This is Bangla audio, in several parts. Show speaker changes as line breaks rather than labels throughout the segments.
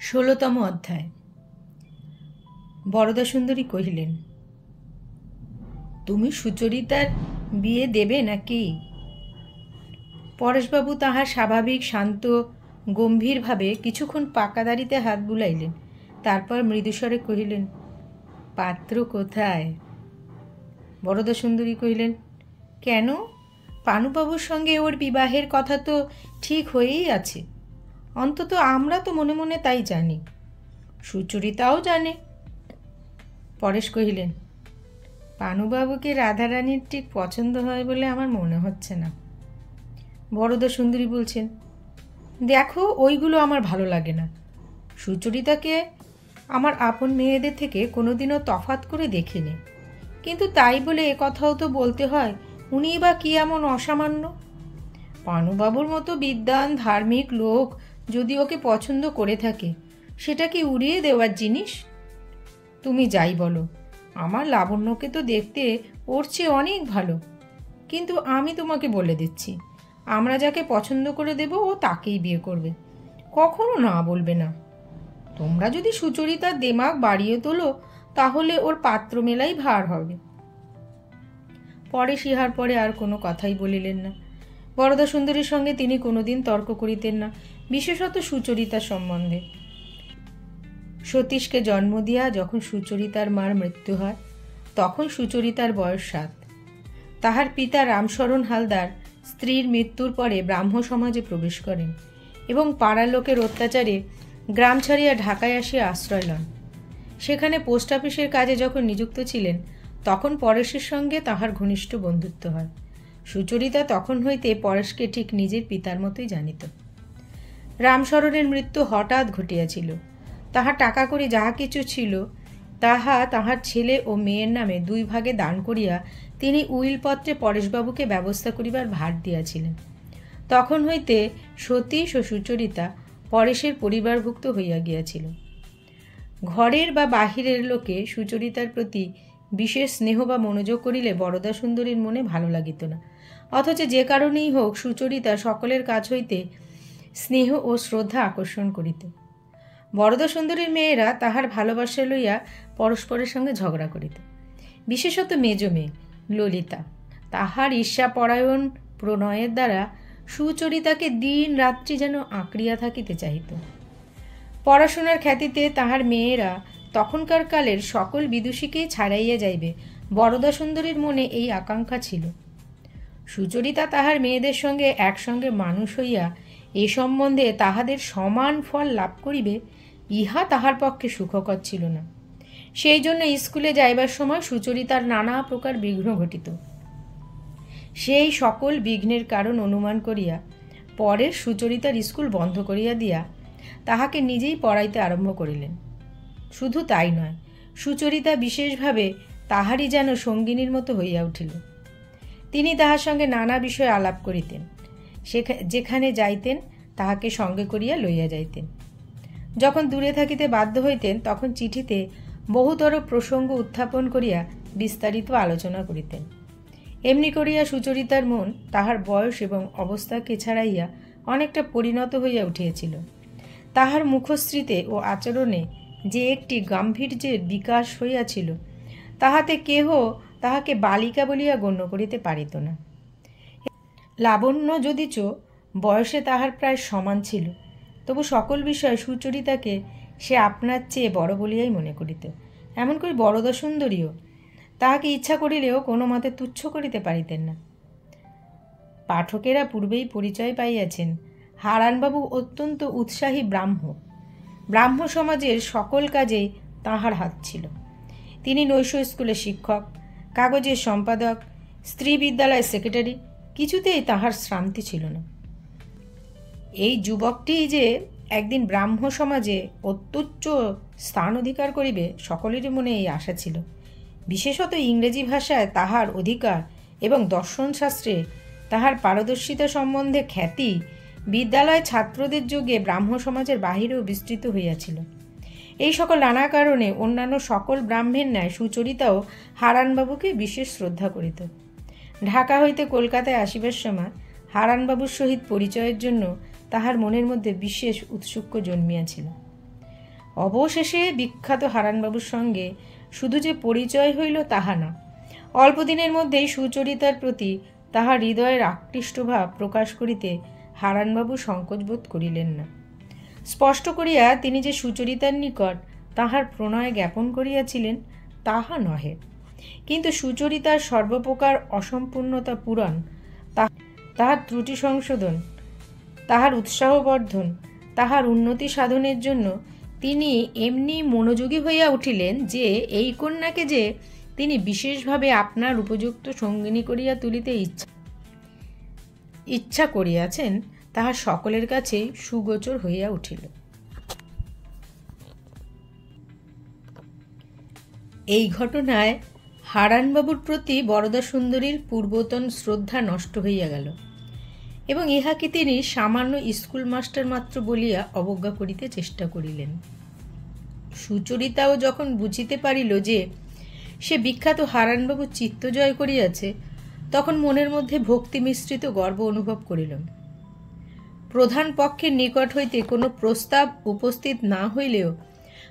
ষোলতম অধ্যায়। বরদাসুন্দরী কহিলেন, তুমি সুচরিতার বিয়ে দেবে নাকি? পরেশবাবু তাহার স্বাভাবিক শান্ত গম্ভীরভাবে কিছুক্ষণ পাকা দাড়িতে হাত বুলাইলেন। তারপর মৃদুস্বরে কহিলেন, পাত্র কোথায়? বরদাসুন্দরী কহিলেন, কেন? পানুবাবুর সঙ্গে ওর বিবাহের কথা তো ঠিক হয়েই আছে। অন্তত আমরা তো মনে মনে তাই জানি, সুচরিতাও জানে। পরেশ কহিলেন, পানুবাবুকে রাধারানীর ঠিক পছন্দ হয় বলে আমার মনে হচ্ছে না। বরদাসুন্দরী বলছেন, দেখো, ওইগুলো আমার ভালো লাগে না। সুচরিতাকে আমার আপন মেয়েদের থেকে কোনোদিনও তফাৎ করে দেখিনি, কিন্তু তাই বলে এ কথাও তো বলতে হয় উনিই বা কী এমন অসামান্য। পানুবাবুর মতো বিদ্বান ধার্মিক লোক যদি ওকে পছন্দ করে থাকে, সেটা কি উড়িয়ে দেওয়ার জিনিস? তুমি যাই বলো, আমার লাবণ্যকে তো দেখতে ওর চেয়ে অনেক ভালো, কিন্তু আমি তোমাকে বলে দিচ্ছি, আমরা যাকে পছন্দ করে দেব ও তাকেই বিয়ে করবে, কখনো না বলবে না। তোমরা যদি সুচরিতার দেমাগ বাড়িয়ে তোলো, তাহলে ওর পাত্র মেলাই ভার হবে। পরেশ ইহার পরে আর কোনো কথাই বলিলেন না। বরদাসুন্দরীর সঙ্গে তিনি কোনোদিন তর্ক করিতেন না, বিশেষত সুচরিতার সম্বন্ধে। সতীশকে জন্ম দিয়া যখন সুচরিতার মার মৃত্যু হয়, তখন সুচরিতার বয়স 7। তাহার পিতা রামশরণ হালদার স্ত্রীর মৃত্যুর পরে ব্রাহ্ম সমাজে প্রবেশ করেন এবং পাড়ার লোকের অত্যাচারে গ্রাম ছাড়িয়া ঢাকায় আসিয়া আশ্রয় লন। সেখানে পোস্ট অফিসের কাজে যখন নিযুক্ত ছিলেন, তখন পরেশের সঙ্গে তাহার ঘনিষ্ঠ বন্ধুত্ব হয়। সুচরিতা তখন হইতে পরেশকে ঠিক নিজের পিতার মতোই জানিত। রামশরণের মৃত্যু হঠাৎ ঘটিয়াছিল। তাহার টাকা কড়ি যাহা কিছু ছিল, তাহা তাহার ছেলে ও মেয়ের নামে 2 ভাগে দান করিয়া তিনি উইলপত্রে পরেশবাবুকে ব্যবস্থা করিবার ভার দিয়াছিলেন। তখন হইতে সতীশ ও সুচরিতা পরেশের পরিবারভুক্ত হইয়া গিয়াছিল। ঘরের বা বাহিরের লোকে সুচরিতার প্রতি বিশেষ স্নেহ বা মনোযোগ করিলে বরদাসুন্দরীর মনে ভালো লাগিত না, অথচ যে কারণেই হোক সুচরিতা সকলের কাছ হইতে স্নেহ ও শ্রদ্ধা আকর্ষণ করিত। বরদাসুন্দরীর মেয়েরা তাহার ভালোবাসা লইয়া পরস্পরের সঙ্গে ঝগড়া করিত। বিশেষত মেজ মেয়ে ললিতা তাহার ঈর্ষাপরায়ণ প্রণয়ের দ্বারা সুচরিতাকে দিন রাত্রি যেন আঁকড়িয়া থাকিতে চাহিত। পড়াশোনার খ্যাতিতে তাহার মেয়েরা তখনকার কালের সকল বিদুষীকেই ছাড়াইয়া যাইবে, বরদাসুন্দরীর মনে এই আকাঙ্ক্ষা ছিল। সুচরিতা তাহার মেয়েদের সঙ্গে একসঙ্গে মানুষ হইয়া এ সম্বন্ধে তাহাদের সমান ফল লাভ করিবে, ইহা তাহার পক্ষে সুখকর ছিল না। সেই জন্য স্কুলে যাইবার সময় সুচরিতার নানা প্রকার বিঘ্ন ঘটিত। সেই সকল বিঘ্নের কারণ অনুমান করিয়া পরে সুচরিতার স্কুল বন্ধ করিয়া দিয়া তাহাকে নিজেই পড়াইতে আরম্ভ করিলেন। শুধু তাই নয়, সুচরিতা বিশেষভাবে তাহারই যেন সঙ্গিনীর মতো হইয়া উঠিল। তিনি তাহার সঙ্গে নানা বিষয়ে আলাপ করিতেন, যেখানে যাইতেন তাহাকে সঙ্গে করিয়া লইয়া যাইতেন। যখন দূরে থাকিতে বাধ্য হইতেন, তখন চিঠিতে বহুতর প্রসঙ্গ উত্থাপন করিয়া বিস্তারিত আলোচনা করিতেন। এমনি করিয়া সুচরিতার মন তাহার বয়স এবং অবস্থাকে ছাড়াইয়া অনেকটা পরিণত হইয়া উঠিয়াছিল। তাহার মুখশ্রীতে ও আচরণে যে একটি গাম্ভীর্যের বিকাশ হইয়াছিল, তাহাতে কেহ তাহাকে বালিকা বলিয়া গণ্য করিতে পারিত না। লাবণ্য যদিচ বয়সে তাহার প্রায় সমান ছিল, তবু সকল বিষয়ে সুচরিতাকে সে আপনার চেয়ে বড় বলিয়াই মনে করিত। এমন করে বরদাসুন্দরীও তাহাকে ইচ্ছা করিলেও কোনো মতে তুচ্ছ করিতে পারিতেন না। পাঠকেরা পূর্বেই পরিচয় পাইয়াছেন, হারানবাবু অত্যন্ত উৎসাহী ব্রাহ্ম সমাজের সকল কাজেই তাঁহার হাত ছিল। তিনি নৈশ স্কুলের শিক্ষক, কাগজের সম্পাদক, স্ত্রী বিদ্যালয়ের সেক্রেটারি, কিছুতেই তাহার শ্রান্তি ছিল না। এই যুবকটি যে একদিন ব্রাহ্ম সমাজে অত্যুচ্চ স্থান অধিকার করিবে, সকলেরই মনে এই আশা ছিল। বিশেষত ইংরেজি ভাষায় তাহার অধিকার এবং দর্শনশাস্ত্রে তাহার পারদর্শিতা সম্বন্ধে খ্যাতি বিদ্যালয় ছাত্রদের যোগে ব্রাহ্ম সমাজের বাহিরেও বিস্তৃত হইয়াছিল। এই সকল নানা কারণে অন্যান্য সকল ব্রাহ্মের ন্যায় সুচরিতাও হারানবাবুকে বিশেষ শ্রদ্ধা করিত। ঢাকা হইতে কলকাতায় আসিবার সময় হারানবাবুর সহিত পরিচয়ের জন্য তাহার মনের মধ্যে বিশেষ উৎসুক্য জন্মিয়াছিল। অবশেষে বিখ্যাত হারানবাবুর সঙ্গে শুধু যে পরিচয় হইল তাহা না, অল্পদিনের মধ্যেই সুচরিতার প্রতি তাহার হৃদয়ের আকৃষ্টভাব প্রকাশ করিতে হারানবাবু সংকোচ বোধ করিলেন না। স্পষ্ট করিয়া তিনি যে সুচরিতার নিকট তাহার প্রণয় জ্ঞাপন করিয়াছিলেন তাহা নহে, কিন্তু সুচরিতার সর্বপ্রকার অসম্পূর্ণতা পূরণ, তাহার ত্রুটি সংশোধন, তাহার উৎসাহবর্ধন, তাহার উন্নতি সাধনের জন্য তিনি এমনি মনোযোগী হইয়া উঠিলেন যে এই কন্যাকে যে তিনি বিশেষভাবে আপনার উপযুক্ত সঙ্গিনী করিয়া তুলিতে ইচ্ছা করিয়াছেন তাহা সকলের কাছে সুগোচর হইয়া উঠিল। এই ঘটনায় হারানবাবুর প্রতি বরদা সুন্দরীর পূর্বতন শ্রদ্ধা নষ্ট হইয়া গেল এবং ইহাকে তিনি সামান্য স্কুল মাস্টার মাত্র বলিয়া অবজ্ঞা করিতে চেষ্টা করিলেন। সুচরিতাও যখন বুঝিতে পারিল যে সে বিখ্যাত হারানবাবু চিত্ত জয় করিয়াছে, তখন মনের মধ্যে ভক্তি মিশ্রিত গর্ব অনুভব করিল। প্রধান পক্ষের নিকট হইতে কোনো প্রস্তাব উপস্থিত না হইলেও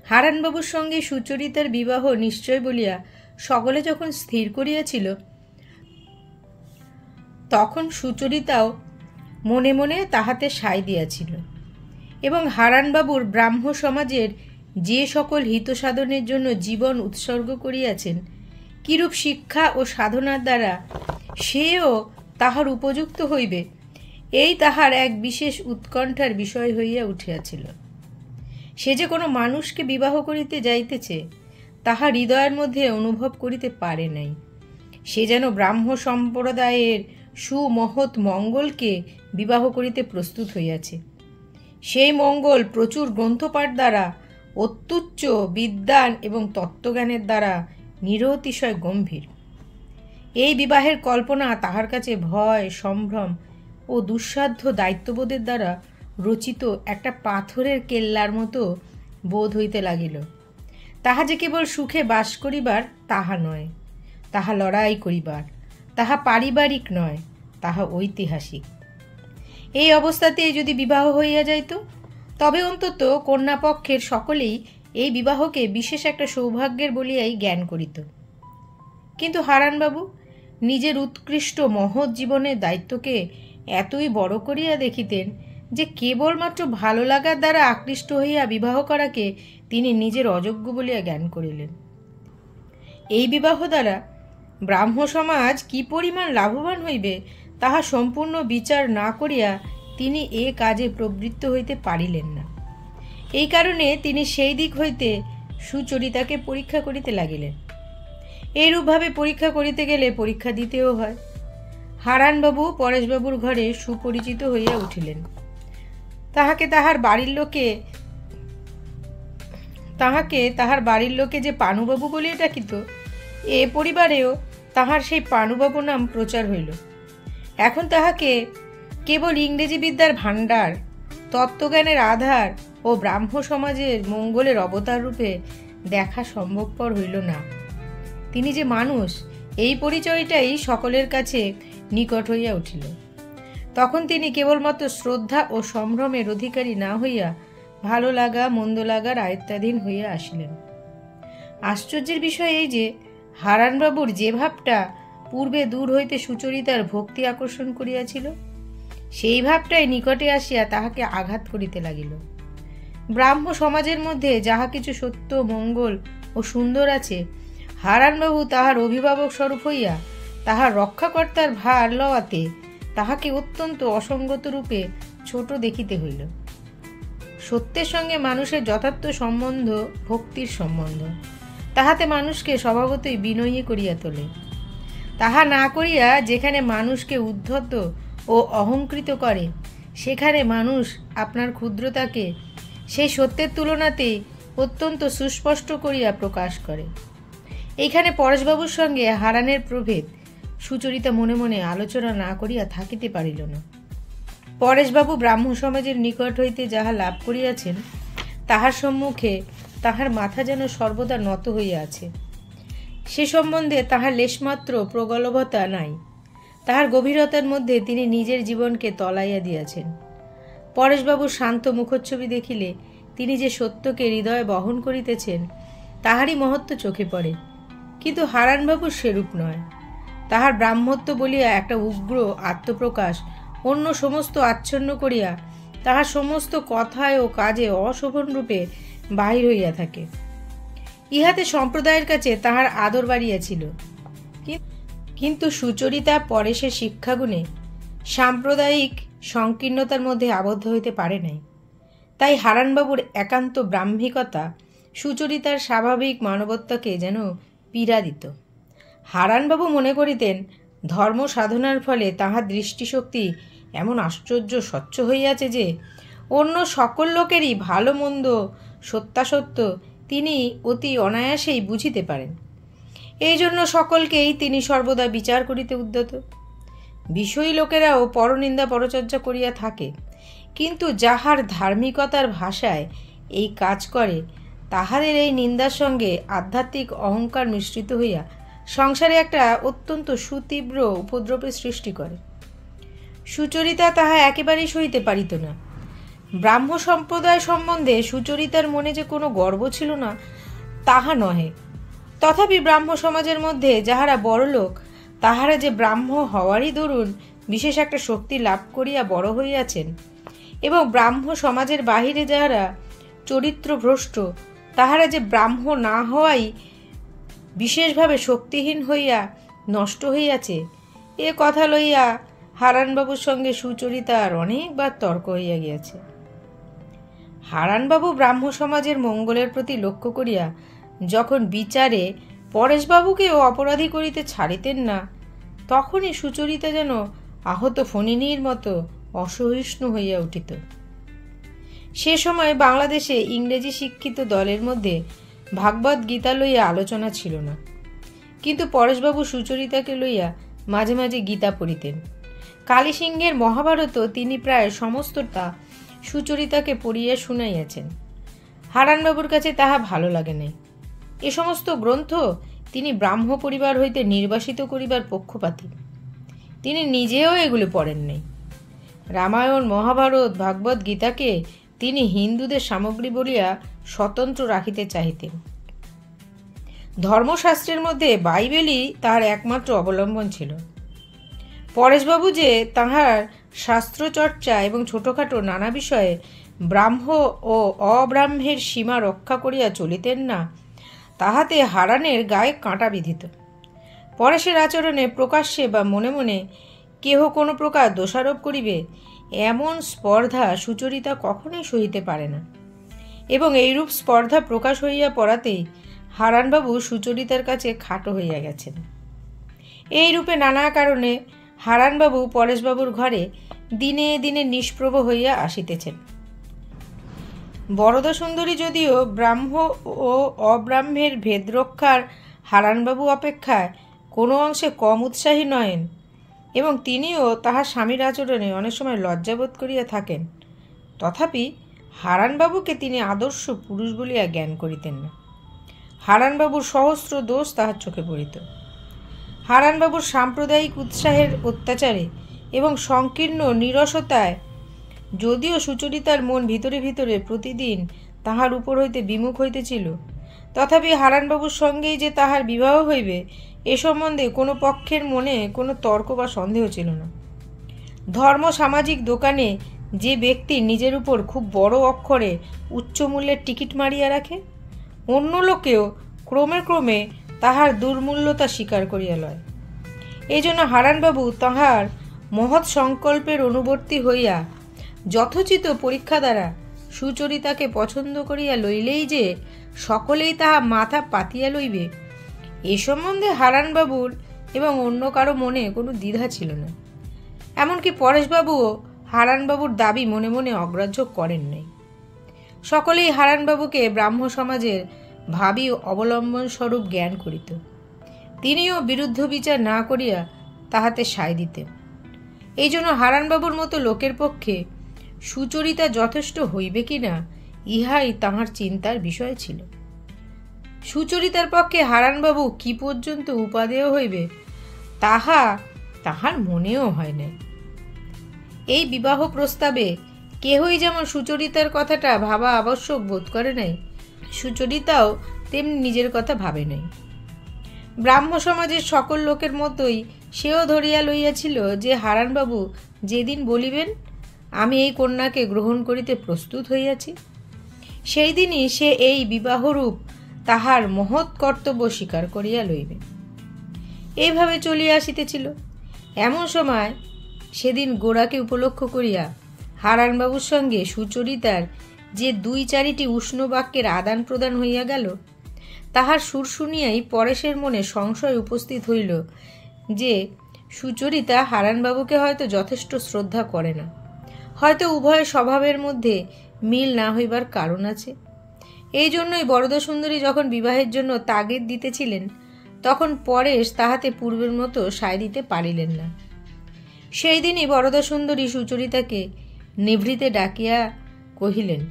হারানবাবুর সঙ্গে সুচরিতার বিবাহ নিশ্চয় বলিয়া সকলে যখন স্থির করিয়াছিল, তখন সুচরিতাও মনে মনে তাহাতে সায় দিয়াছিল এবং হারানবাবুর ব্রাহ্ম সমাজের যে সকল হিতসাধনের জন্য জীবন উৎসর্গ করিয়াছেন, কিরূপ শিক্ষা ও সাধনার দ্বারা সেও তাহার উপযুক্ত হইবে, এই তাহার এক বিশেষ উৎকণ্ঠার বিষয় হইয়া উঠিয়াছিল। সে যে কোনো মানুষকে বিবাহ করিতে যাইতেছে তাহা হৃদয়ের মধ্যে অনুভব করিতে পারে নাই। সে যেন ব্রাহ্ম সম্প্রদায়ের সুমহৎ মঙ্গলকে বিবাহ করিতে প্রস্তুত হইয়াছে। সেই মঙ্গল প্রচুর গ্রন্থপাঠ দ্বারা, অত্যুচ্চ বিদ্বান এবং তত্ত্বজ্ঞানের দ্বারা নিরতিশয় গম্ভীর। এই বিবাহের কল্পনা তাহার কাছে ভয়, সম্ভ্রম ও দুঃসাধ্য দায়িত্ববোধের দ্বারা রচিত একটা পাথরের কেল্লার মতো বোধ হইতে লাগিল। তাহা যে কেবল সুখে বাস করিবার তাহা নয়, তাহা লড়াই করিবার, তাহা পারিবারিক নয়, তাহা ঐতিহাসিক। এই অবস্থাতে যদি বিবাহ হইয়া যাইত, তবে অন্তত কন্যাপক্ষের সকলেই এই বিবাহকে বিশেষ একটা সৌভাগ্যের বলিয়াই জ্ঞান করিত। কিন্তু হারানবাবু নিজের উৎকৃষ্ট মহৎ জীবনের দায়িত্বকে এতই বড় করিয়া দেখিতেন যে কেবলমাত্র ভালো লাগার দ্বারা আকৃষ্ট হইয়া বিবাহ করাকে তিনি নিজের অযোগ্য বলিয়া জ্ঞান করিলেন। এই বিবাহ দ্বারা ব্রাহ্ম সমাজ কি পরিমাণ লাভবান হইবে তাহা সম্পূর্ণ বিচার না করিয়া তিনি এ কাজে প্রবৃত্ত হইতে পারিলেন না। এই কারণে তিনি সেই দিক হইতে সুচরিতাকে পরীক্ষা করিতে লাগিলেন। এইরূপভাবে পরীক্ষা করিতে গেলে পরীক্ষা দিতেও হয়। হারানবাবু পরেশবাবুর ঘরে সুপরিচিত হইয়া উঠিলেন। তাহাকে তাহার বাড়ির লোকে যে পানুবাবু বলিয়া ডাকিত, এ পরিবারেও তাহার সেই পানুবাবু নাম প্রচার হইল। এখন তাহাকে কেবল ইংরেজি বিদ্যার ভাণ্ডার, তত্ত্বজ্ঞানের আধার ও ব্রাহ্ম সমাজের মঙ্গলের অবতার রূপে দেখা সম্ভবপর হইল না। তিনি যে মানুষ, এই পরিচয়টাই সকলের কাছে নিকট হইয়া উঠিল। তখন তিনি কেবলমাত্র শ্রদ্ধা ও সম্ভ্রমের অধিকারী না হইয়া ভালো লাগা মন্দ লাগার আয়ত্তাধীন হইয়া আসিলেন। আশ্চর্যের বিষয় এই যে হারানবাবুর যে ভাবটা পূর্বে দূর হইতে সুচরিতার ভক্তি আকর্ষণ করিয়াছিল, সেই ভাবটাই নিকটে আসিয়া তাহাকে আঘাত করিতে লাগিল। ব্রাহ্ম সমাজের মধ্যে যাহা কিছু সত্য, মঙ্গল ও সুন্দর আছে, হারানবাবু তাহার অভিভাবক স্বরূপ হইয়া তাহার রক্ষাকর্তার ভার লওয়াতে তাহাকে অত্যন্ত অসঙ্গত রূপে ছোট দেখিতে হইল। সত্যের সঙ্গে মানুষের যথার্থ সম্বন্ধ ভক্তির সম্বন্ধ, তাহাতে মানুষকে স্বভাবতই বিনয়ী করিয়া তোলে। তাহা না করিয়া যেখানে মানুষকে উদ্ধত ও অহংকৃত করে, সেখানে মানুষ আপনার ক্ষুদ্রতাকে সেই সত্যের তুলনাতেই অত্যন্ত সুস্পষ্ট করিয়া প্রকাশ করে। এইখানে পরেশবাবুর সঙ্গে হারানের প্রভেদ সুচরিতা মনে মনে আলোচনা না করিয়া থাকিতে পারিল না। পরেশবাবু ব্রাহ্ম সমাজের নিকট হইতে যাহা লাভ করিয়াছেন, তাহার সম্মুখে তাহার মাথা যেন সর্বদা নত হইয়া আছে। সে সম্বন্ধে তাহার লেশমাত্র প্রগলভতা নাই। তাহার গভীরতার মধ্যে তিনি নিজের জীবনকে তলাইয়া দিয়াছেন। পরেশবাবুর শান্ত মুখচ্ছবি দেখিলে তিনি যে সত্যকে হৃদয়ে বহন করিতেছেন তাহারই মহত্ব চোখে পড়ে। কিন্তু হারানবাবুর সেরূপ নয়। তাহার ব্রাহ্মত্ব বলিয়া একটা উগ্র আত্মপ্রকাশ অন্য সমস্ত আচ্ছন্ন করিয়া তাহার সমস্ত কথায় ও কাজে অশোভন রূপে বাহির হইয়া থাকে। ইহাতে সম্প্রদায়ের কাছে তাহার আদর বাড়িয়াছিল। কিন্তু সুচরিতা পরেশের শিক্ষাগুণে সাম্প্রদায়িক সংকীর্ণতার মধ্যে আবদ্ধ হইতে পারে নাই। তাই হারানবাবুর একান্ত ব্রাহ্মিকতা সুচরিতার স্বাভাবিক মানবত্বকে যেন পীড়া দিত। হারানবাবু মনে করিতেন ধর্ম সাধনার ফলে তাহার দৃষ্টিশক্তি এমন আশ্চর্য স্বচ্ছ হইয়াছে যে অন্য সকল লোকেরই ভালো মন্দ সত্যাসত্য তিনি অতি অনায়াসেই বুঝিতে পারেন। এই জন্য সকলকেই তিনি সর্বদা বিচার করিতে উদ্যত। বিষয়ী লোকেরাও পরনিন্দা পরচর্চা করিয়া থাকে, কিন্তু যাহার ধার্মিকতার ভাষায় এই কাজ করে তাহাদের এই নিন্দার সঙ্গে আধ্যাত্মিক অহংকার মিশ্রিত হইয়া সংসারে একটা অত্যন্ত সুতীব্র উপদ্রবের সৃষ্টি করে। সুচরিতা তাহা একেবারেই সহিতে পারিত না। ব্রাহ্ম সম্প্রদায় সম্বন্ধে সুচরিতার মনে যে কোনো গর্ব ছিল না তাহা নহে, তথাপি ব্রাহ্ম সমাজের মধ্যে যাহারা বড়লোক তাহারা যে ব্রাহ্ম হওয়ারই দরুন বিশেষ একটা শক্তি লাভ করিয়া বড় হইয়াছেন, এবং ব্রাহ্ম সমাজের বাহিরে যাহারা চরিত্রভ্রষ্ট তাহারা যে ব্রাহ্ম না হওয়াই বিশেষভাবে শক্তিহীন হইয়া নষ্ট হইয়াছে, এ কথা লইয়া হারানবাবুর সঙ্গে সুচরিতার অনেকবার তর্ক হইয়া গিয়াছে। হারানবাবু ব্রাহ্ম সমাজের মঙ্গলের প্রতি লক্ষ্য করিয়া যখন বিচারে পরেশবাবুকেও অপরাধী করিতে ছাড়িতেন না, তখনই সুচরিতা যেন আহত ফণিনীর মতো অসহিষ্ণু হইয়া উঠিত। সে সময় বাংলাদেশে ইংরেজি শিক্ষিত দলের মধ্যে ভাগবত গীতা লইয়া আলোচনা ছিল না, কিন্তু পরেশবাবু সুচরিতাকে লইয়া মাঝে মাঝে গীতা পড়িতেন। কালীসিংহের মহাভারতও তিনি প্রায় সমস্তটা সুচরিতাকে পড়িয়া শুনাইয়াছেন। হারানবাবুর কাছে তাহা ভালো লাগে নাই। এ সমস্ত গ্রন্থ তিনি ব্রাহ্ম পরিবার হইতে নির্বাসিত করিবার পক্ষপাতী। তিনি নিজেও এগুলো পড়েন নাই। রামায়ণ, মহাভারত, ভাগবত গীতাকে তিনি হিন্দুদের সামগ্রী বলিয়া স্বতন্ত্র রাখিতে চাহিতেন। ধর্মশাস্ত্রের মধ্যে বাইবেলই তাহার একমাত্র অবলম্বন ছিল। পরেশবাবু যে তাহার শাস্ত্রচর্চা এবং ছোটোখাটো নানা বিষয়ে ব্রাহ্ম ও অব্রাহ্মের সীমা রক্ষা করিয়া চলিতেন না, তাহাতে হারানের গায়ে কাঁটা বিঁধিত। পরেশের আচরণে প্রকাশ্যে বা মনে মনে কেহ কোনো প্রকার দোষারোপ করিবে এমন স্পর্ধা সুচরিতা কখনোই সহিতে পারে না, এবং এইরূপ স্পর্ধা প্রকাশ হইয়া পড়াতেই হারানবাবু সুচরিতার কাছে খাটো হইয়া গেছেন। এই রূপে নানা কারণে হারানবাবু পরেশবাবুর ঘরে দিনে দিনে নিষ্প্রভ হইয়া আসিতেছেন। বরদা সুন্দরী যদিও ব্রাহ্ম ও অব্রাহ্মের ভেদ রক্ষার হারানবাবু অপেক্ষায় কোনো অংশে কম উৎসাহী নহেন, এবং তিনিও তাহার স্বামীর আচরণে অনেক সময় লজ্জাবোধ করিয়া থাকেন, তথাপি হারানবাবুকে তিনি আদর্শ পুরুষ বলিয়া জ্ঞান করিতেন না। হারানবাবুর সহস্র দোষ তাহার চোখে পড়িত। হারানবাবুর সাম্প্রদায়িক উৎসাহের অত্যাচারে এবং সংকীর্ণ নিরসতায় যদিও সুচরিতার মন ভিতরে ভিতরে প্রতিদিন তাহার উপর হইতে বিমুখ হইতেছিল, তথাপি হারানবাবুর সঙ্গেই যে তাহার বিবাহ হইবে এ সম্বন্ধে কোনো পক্ষের মনে কোনো তর্ক বা সন্দেহ ছিল না। ধর্ম সামাজিক দোকানে যে ব্যক্তি নিজের উপর খুব বড় অক্ষরে উচ্চ মূল্যের টিকিট মারিয়া রাখে, অন্য লোকেও ক্রমে ক্রমে তাহার দুর্মূল্যতা স্বীকার করিয়া লয়। এই জন্য হারানবাবু তাহার মহৎ সংকল্পের অনুবর্তী হইয়া যথোচিত পরীক্ষা দ্বারা সুচরিতাকে পছন্দ করিয়া লইলেই যে সকলেই তাহা মাথা পাতিয়া লইবে, এ সম্বন্ধে হারানবাবুর এবং অন্য কারো মনে কোনো দ্বিধা ছিল না। এমনকি পরেশবাবুও হারানবাবুর দাবি মনে মনে অগ্রাহ্য করেন নাই। সকলেই হারানবাবুকে ব্রাহ্ম সমাজের ভাবী অবলম্বন স্বরূপ জ্ঞান করিত। তিনিও বিরুদ্ধ বিচার না করিয়া তাহাতে সায় দিতেন। এই জন্য হারানবাবুর মতো লোকের পক্ষে সুচরিতা যথেষ্ট হইবে কিনা ইহাই তাহার চিন্তার বিষয় ছিল। সুচরিতার পক্ষে হারানবাবু কি পর্যন্ত উপাদেয় হইবে তাহা তাহার মনেও হয় নাই। এই বিবাহ প্রস্তাবে কেহই যেমন সুচরিতার কথাটা ভাবা আবশ্যক বোধ করে নাই, সুচরিতাও তেমনি নিজের কথা ভাবে নাই। ব্রাহ্ম সমাজের সকল লোকের মতোই সেও ধরিয়া লইয়াছিল যে হারানবাবু যেদিন বলিবেন আমি এই কন্যাকে গ্রহণ করিতে প্রস্তুত হইয়াছি, সেই দিনই সে এই বিবাহরূপ তাহার মহৎ কর্তব্য স্বীকার করিয়া লইবে। এইভাবে চলিয়া আসিতেছিল। এমন সময় সেদিন গোরাকে উপলক্ষ করিয়া হারানবাবুর সঙ্গে সুচরিতার যে 2-4টি উষ্ণ বাক্যের আদান প্রদান হইয়া গেল, তাহার সুর শুনিয়াই পরেশের মনে সংশয় উপস্থিত হইল যে সুচরিতা হারানবাবুকে হয়তো যথেষ্ট শ্রদ্ধা করে না, হয়তো উভয়ের স্বভাবের মধ্যে মিল না হইবার কারণ আছে। এই জন্যই বরদাসুন্দরী যখন বিবাহের জন্য তাগিদ দিতেছিলেন, তখন পরেশ তাহাতে পূর্বের মতো সায় দিতে পারিলেন না। সেই দিনই বরদাসুন্দরী সুচরিতাকে নিভৃতে ডাকিয়া কহিলেন,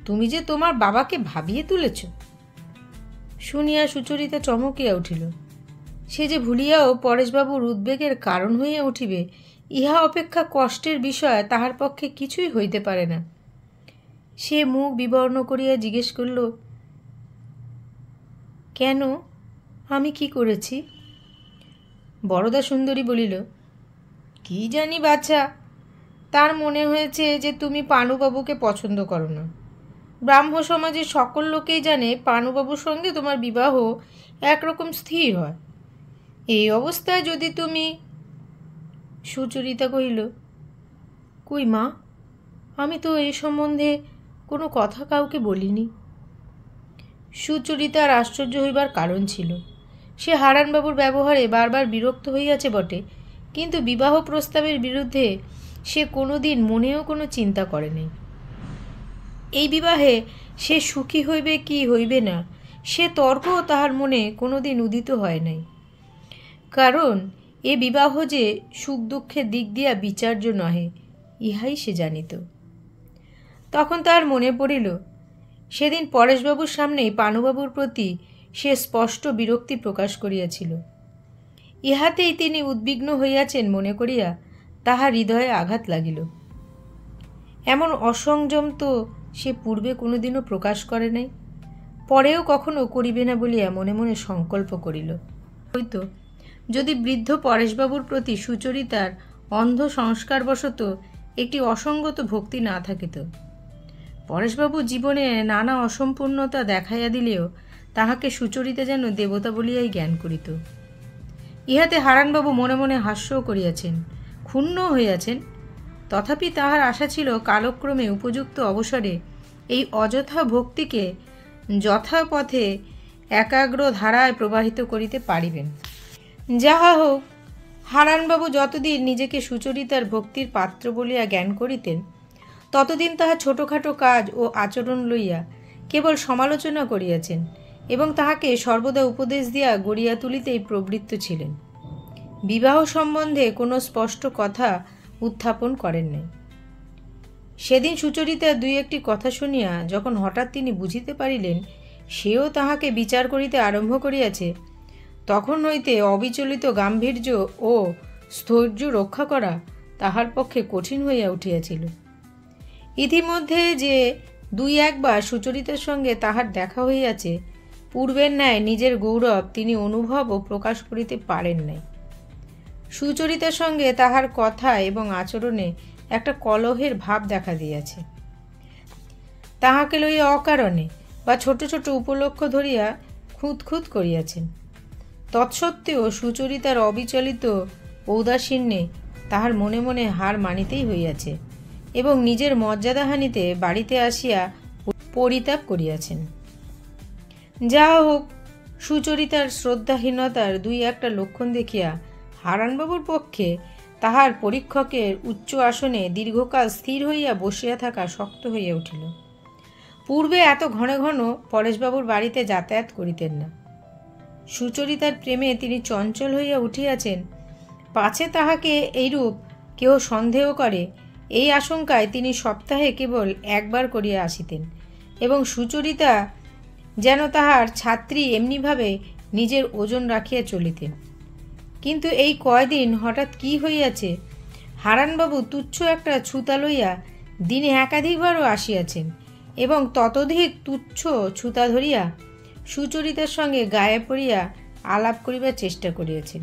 তুমি যে তোমার বাবাকে ভাবিয়ে তুলেছ। শুনিয়া সুচরিতা চমকিয়া উঠিল। সে যে ভুলিয়াও পরেশবাবুর উদ্বেগের কারণ হইয়া উঠিবে, ইহা অপেক্ষা কষ্টের বিষয় তাহার পক্ষে কিছুই হইতে পারে না। সে মুখ বিবর্ণ করিয়া জিজ্ঞেস করল, কেন, আমি কি করেছি? বরদাসুন্দরী বলিল, কি জানি বাছা, তার মনে হয়েছে যে তুমি পানুবাবুকে পছন্দ করো না। ব্রাহ্ম সমাজের সকল লোকেই জানে পানুবাবুর সঙ্গে তোমার বিবাহ একরকম স্থির হয়। এই অবস্থায় যদি তুমি... সুচরিতা কহিল, কই মা, আমি তো এই সম্বন্ধে কোনো কথা কাউকে বলিনি। সুচরিতার আশ্চর্য হইবার কারণ ছিল। সে হারানবাবুর ব্যবহারে বারবার বিরক্ত হইয়াছে বটে, কিন্তু বিবাহ প্রস্তাবের বিরুদ্ধে সে কোনো দিন মনেও কোনো চিন্তা করে নাই। এই বিবাহে সে সুখী হইবে কি হইবে না, সে তর্কও তাহার মনে কোনো দিন উদিত হয় নাই। কারণ এ বিবাহ যে সুখ দুঃখের দিক দিয়া বিচার্য নহে, ইহাই সে জানিত। তখন তাহার মনে পড়িল, সেদিন পরেশবাবুর সামনেই পানুবাবুর প্রতি সে স্পষ্ট বিরক্তি প্রকাশ করিয়াছিল। ইহাতেই তিনি উদ্বিগ্ন হইয়াছেন মনে করিয়া তাহার হৃদয়ে আঘাত লাগিল। এমন অসংযম তো সে পূর্বে কোনোদিনও প্রকাশ করে নাই, পরেও কখনো করিবে না বলিয়া মনে মনে সংকল্প করিল। হইতো যদি বৃদ্ধ পরেশবাবুর প্রতি সুচরিতার অন্ধ সংস্কারবশত একটি অসঙ্গত ভক্তি না থাকিত। পরেশবাবু জীবনে নানা অসম্পূর্ণতা দেখাইয়া দিলেও তাহাকে সুচরিতা যেন দেবতা বলিয়াই জ্ঞান করিত। ইহাতে হারানবাবু মনে মনে হাস্যও করিয়াছেন, ক্ষুণ্ণ হইয়াছেন। তথাপি তাহার আশা ছিল কালক্রমে উপযুক্ত অবসরে এই অযথা ভক্তিকে যথাপথে একাগ্র ধারায় প্রবাহিত করিতে পারিবেন। যাহা হোক, হারানবাবু যতদিন নিজেকে সুচরিতার ভক্তির পাত্র বলিয়া জ্ঞান করিতেন, ততদিন তাহা ছোটোখাটো কাজ ও আচরণ লইয়া কেবল সমালোচনা করিয়াছেন এবং তাহাকে সর্বদা উপদেশ দিয়া গড়িয়া তুলিতেই প্রবৃত্ত ছিলেন। বিবাহ সম্বন্ধে কোনো স্পষ্ট কথা উত্থাপন করেন নাই। সেদিন সুচরিতার 2-1টি কথা শুনিয়া যখন হঠাৎ তিনি বুঝিতে পারিলেন সেও তাহাকে বিচার করিতে আরম্ভ করিয়াছে, তখন হইতে অবিচলিত গাম্ভীর্য ও স্থৈর্য রক্ষা করা তাহার পক্ষে কঠিন হইয়া উঠিয়াছিল। ইতিমধ্যে যে 2-1 বার সুচরিতার সঙ্গে তাহার দেখা হইয়াছে, পূর্বের ন্যায় নিজের গৌরব তিনি অনুভব ও প্রকাশ করিতে পারেন নাই। সুচরিতার সঙ্গে তাহার কথা এবং আচরণে একটা কলহের ভাব দেখা দিয়াছে। তাহাকে লইয়া অকারণে বা ছোট ছোট উপলক্ষ ধরিয়া খুঁত করিয়াছেন। তৎসত্ত্বেও সুচরিতার অবিচলিত ঔদাসীন্যে তাহার মনে মনে হার মানিতেই হইয়াছে এবং নিজের মর্যাদাহানিতে বাড়িতে আসিয়া পরিতাপ করিয়াছেন। যা হোক, সুচরিতার শ্রদ্ধাহীনতার 2-1টা লক্ষণ দেখিয়া হারানবাবুর পক্ষে তাহার পরীক্ষকের উচ্চ আসনে দীর্ঘকাল স্থির হইয়া বসিয়া থাকা শক্ত হইয়া উঠিল। পূর্বে এত ঘন ঘন পরেশবাবুর বাড়িতে যাতায়াত করিতেন না। সুচরিতার প্রেমে তিনি চঞ্চল হইয়া উঠিয়াছেন, পাছে তাহাকে এইরূপ কেহ সন্দেহ করে, এই আশঙ্কায় তিনি সপ্তাহে কেবল 1 বার করিয়া আসিতেন এবং সুচরিতা যেন তাহার ছাত্রী এমনিভাবে নিজের ওজন রাখিয়া চলিতেন। কিন্তু এই কয়দিন হঠাৎ কি হইয়াছে, হারানবাবু তুচ্ছ একটা ছুতা লইয়া দিনে একাধিকবারও আসিয়াছেন এবং ততোধিক তুচ্ছ ছুতা ধরিয়া সুচরিতার সঙ্গে গায়ে পড়িয়া আলাপ করিবার চেষ্টা করিয়াছেন।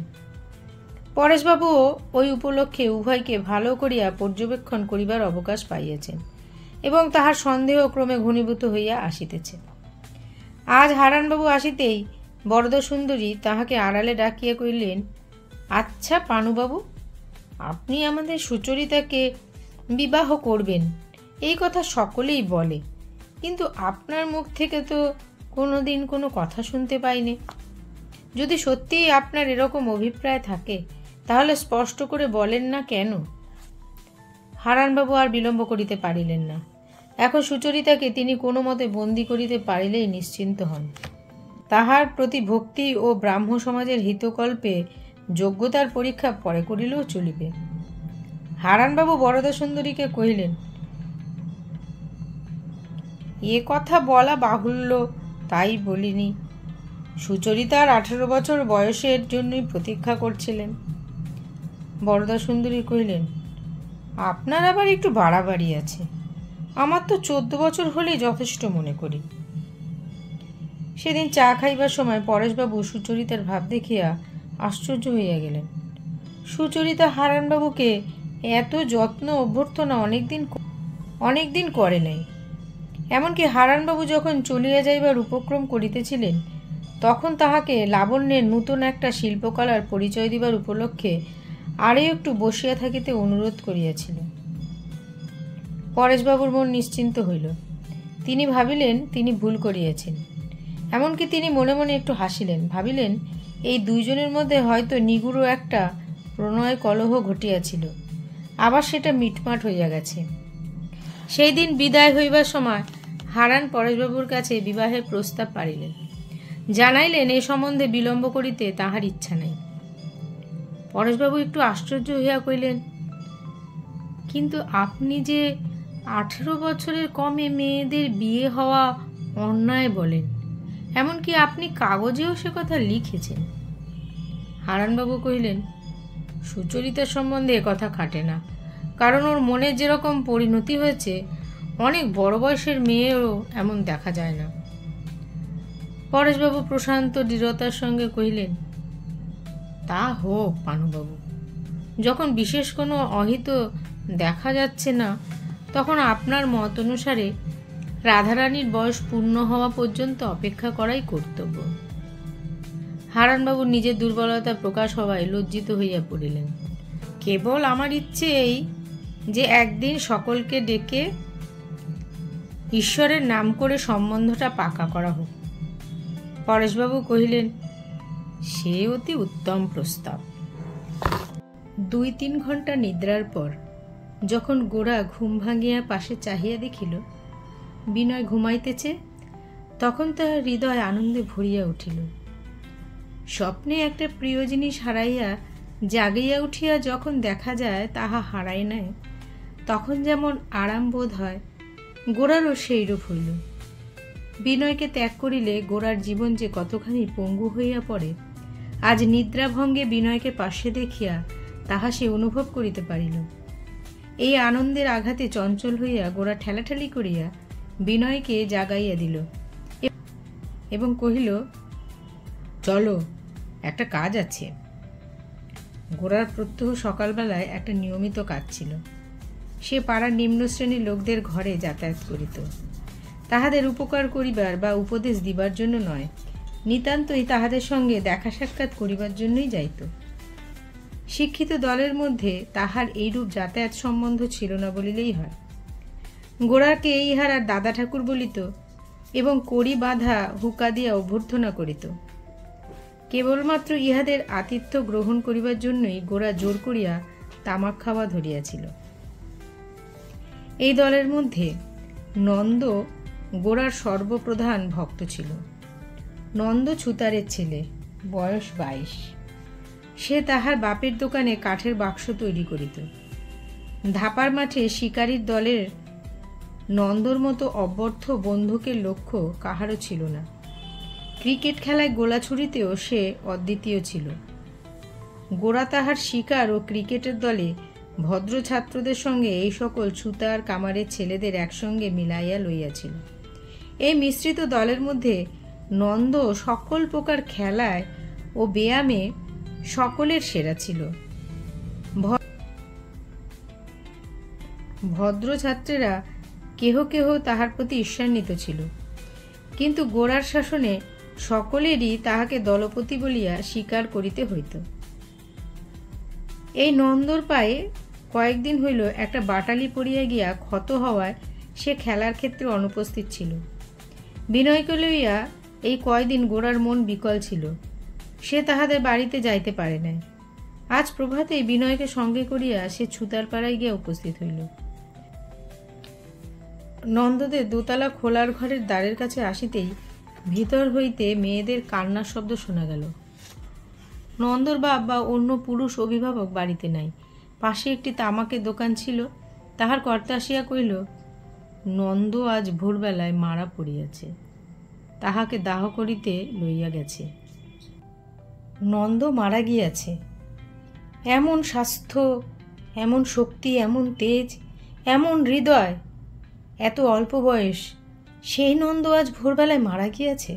পরেশবাবুও ওই উপলক্ষে উভয়কে ভালো করিয়া পর্যবেক্ষণ করিবার অবকাশ পাইয়াছেন এবং তাহার সন্দেহ ক্রমে ঘনীভূত হইয়া আসিতেছে। আজ হারানবাবু আসিতেই বরদাসুন্দরী তাহাকে আড়ালে ডাকিয়া কহিলেন, আচ্ছা পানুবাবু, আপনি আমাদের সুচরিতাকে বিবাহ করবেন এই কথা সকলেই বলে, কিন্তু আপনার মুখ থেকে তো কোনো দিন কোনো কথা শুনতে পাইনি। যদি সত্যিই আপনার এরকম অভিপ্রায় থাকে তাহলে স্পষ্ট করে বলেন না কেন? হারানবাবু আর বিলম্ব করিতে পারিলেন না। এখন সুচরিতাকে তিনি কোনো মতে বন্দী করিতে পারিলেই নিশ্চিন্ত হন। তাহার প্রতি ভক্তি ও ব্রাহ্ম সমাজের হিতকল্পে যোগ্যতার পরীক্ষা পরে করিলেও চলিবে। হারানবাবু বরদাসুন্দরীকে কহিলেন, এ কথা বলা বাহুল্য, তাই বলিনি। সুচরিতার 18 বছর বয়সের জন্যই প্রতীক্ষা করছিলেন। বরদাসুন্দরী কহিলেন, আপনার আবার একটু বাড়াবাড়ি আছে। আমার তো 14 বছর হলেই যথেষ্ট মনে করি। সেদিন চা খাইবার সময় পরেশবাবু সুচরিতার ভাব দেখিয়া আশ্চর্য হইয়া গেলেন। সুচরিতা হারানবাবুকে এত যত্ন অভ্যর্থনা অনেকদিন করে নাই। এমনকি হারানবাবু যখন চলিয়া যাইবার উপক্রম করিতেছিলেন তখন তাহাকে লাবণ্যের নূতন একটা শিল্পকলার পরিচয় দিবার উপলক্ষে আরও একটু বসিয়া থাকিতে অনুরোধ করিয়াছিল। পরেশবাবুর মন নিশ্চিন্ত হইল। তিনি ভাবিলেন তিনি ভুল করিয়াছেন। এমনকি তিনি মনে মনে একটু হাসিলেন। ভাবিলেন এই দুইজনের মধ্যে হয়তো নিগুড় একটা প্রণয় কলহ ঘটিয়াছিল, আবার সেটা মিটমাট হইয়া গেছে। সেই দিন বিদায় হইবার সময় হারান পরেশবাবুর কাছে বিবাহের প্রস্তাব পাড়িলেন, জানাইলেন এ সম্বন্ধে বিলম্ব করিতে তাহার ইচ্ছা নাই। পরেশবাবু একটু আশ্চর্য হইয়া কহিলেন, কিন্তু আপনি যে 18 বছরের কমে মেয়েদের বিয়ে হওয়া অন্যায় বলেন, এমনকি আপনি কাগজেও সে কথা লিখেছেন। হারানবাবু কহিলেন, সুচরিতার সম্বন্ধে কথা খাটে না, কারণ ওর মনে যেরকম পরিণতি হয়েছে অনেক বড় বয়সের মেয়েও এমন দেখা যায় না। পরেশবাবু প্রশান্ত দৃঢ়তার সঙ্গে কহিলেন, তা হোক পানুবাবু, যখন বিশেষ কোনো অহিত দেখা যাচ্ছে না তখন আপনার মত অনুসারে রাধারানীর বয়স পূর্ণ হওয়া পর্যন্ত অপেক্ষা করাই কর্তব্য। হারানবাবু নিজের দুর্বলতা প্রকাশ হওয়ায় লজ্জিত হইয়া পড়িলেন। কেবল আমার ইচ্ছে এই যে একদিন সকলকে ডেকে ঈশ্বরের নাম করে সম্বন্ধটা পাকা করা হোক। পরেশবাবু কহিলেন, সে অতি উত্তম প্রস্তাব। 2-3 ঘণ্টা নিদ্রার পর যখন গোরা ঘুম ভাঙিয়া পাশে চাহিয়া দেখিল বিনয় ঘুমাইতেছে, তখন তাহার হৃদয় আনন্দে ভরিয়া উঠিল। স্বপ্নে একটা প্রিয় জিনিস হারাইয়া জাগিয়া উঠিয়া যখন দেখা যায় তাহা হারায় নাই, তখন যেমন আরাম বোধ হয়, গোরারও সেইরূপ হইল। বিনয়কে ত্যাগ করিলে গোরার জীবন যে কতখানি পঙ্গু হইয়া পড়ে আজ নিদ্রাভঙ্গে বিনয়কে পাশে দেখিয়া তাহা সে অনুভব করিতে পারিল। এই আনন্দের আঘাতে চঞ্চল হইয়া গোরা ঠেলাঠেলি করিয়া বিনয়কে জাগাইয়া দিল এবং কহিল, চলো, একটা কাজ আছে। গোরার প্রত্যহ সকালবেলায় একটা নিয়মিত কাজ ছিল। সে পাড়ার নিম্ন শ্রেণীর লোকদের ঘরে যাতায়াত করিত। তাহাদের উপকার করিবার বা উপদেশ দিবার জন্য নয়, নিতান্তই তাহাদের সঙ্গে দেখা সাক্ষাৎ করিবার জন্যই যাইত। শিক্ষিত দলের মধ্যে তাহার এইরূপ যাতায়াত সম্বন্ধ ছিল না বলিলেই হয়। গোরাকে ইহার আর দাদা ঠাকুর বলিত এবং কড়ি বাঁধা হুকা দিয়া অভ্যর্থনা করিত। কেবলমাত্র ইহাদের আতিথ্য গ্রহণ করিবার জন্যই গোরা জোর করিয়া তামাক খাওয়া ধরিয়াছিল। এই দলের মধ্যে নন্দ গোরার সর্বপ্রধান ভক্ত ছিল। নন্দ ছুতারের ছেলে, বয়স 22। সে তাহার বাপের দোকানে কাঠের বাক্স তৈরি করিত। ধাপার মাঠে শিকারীর দলের নন্দর মতো অব্যর্থ বন্দুকের লক্ষ্য কাহারও ছিল না। ক্রিকেট খেলায় গোলা ছুড়িতেও সে অদ্বিতীয় ছিল। গোরা তাহার শিকার ও ক্রিকেটের দলে ভদ্র ছাত্রদের সঙ্গে এই সকল ছুতার কামারের ছেলেদের একসঙ্গে মিলাইয়া লইয়াছিল। এই মিশ্রিত দলের মধ্যে নন্দ সকল প্রকার খেলায় ও ব্যায়ামে সকলের সেরা ছিল। ভদ্র ছাত্রেরা কেহ কেহ তাহার প্রতি ঈর্ষান্বিত ছিল, কিন্তু গোরার শাসনে সকলেরই তাহাকে দলপতি বলিয়া স্বীকার করিতে হইত। এই নন্দর পায়ে কয়েকদিন হইল একটা বাটালি পড়িয়া গিয়া ক্ষত হওয়ায় সে খেলার ক্ষেত্রে অনুপস্থিত ছিল। বিনয়কে লইয়া এই কয়দিন গোরার মন বিকল ছিল। সে তাহাদের বাড়িতে যাইতে পারে নাই। আজ প্রভাতে বিনয়কে সঙ্গে করিয়া সে ছুতার পাড়ায় গিয়া উপস্থিত হইল। নন্দদের দোতলা খোলার ঘরের দ্বারের কাছে আসিতেই ভিতর হইতে মেয়েদের কান্নার শব্দ শোনা গেল। নন্দর বাপ বা অন্য পুরুষ অভিভাবক বাড়িতে নাই। পাশে একটি তামাকের দোকান ছিল। তাহার কর্তা আসিয়া কহিল, নন্দ আজ ভোরবেলায় মারা পড়িয়াছে, তাহাকে দাহ করিতে লইয়া গেছে। নন্দ মারা গিয়াছে? এমন স্বাস্থ্য, এমন শক্তি, এমন তেজ, এমন হৃদয়, এত অল্প বয়স, সেই নন্দ আজ ভোরবেলায় মারা গিয়াছে?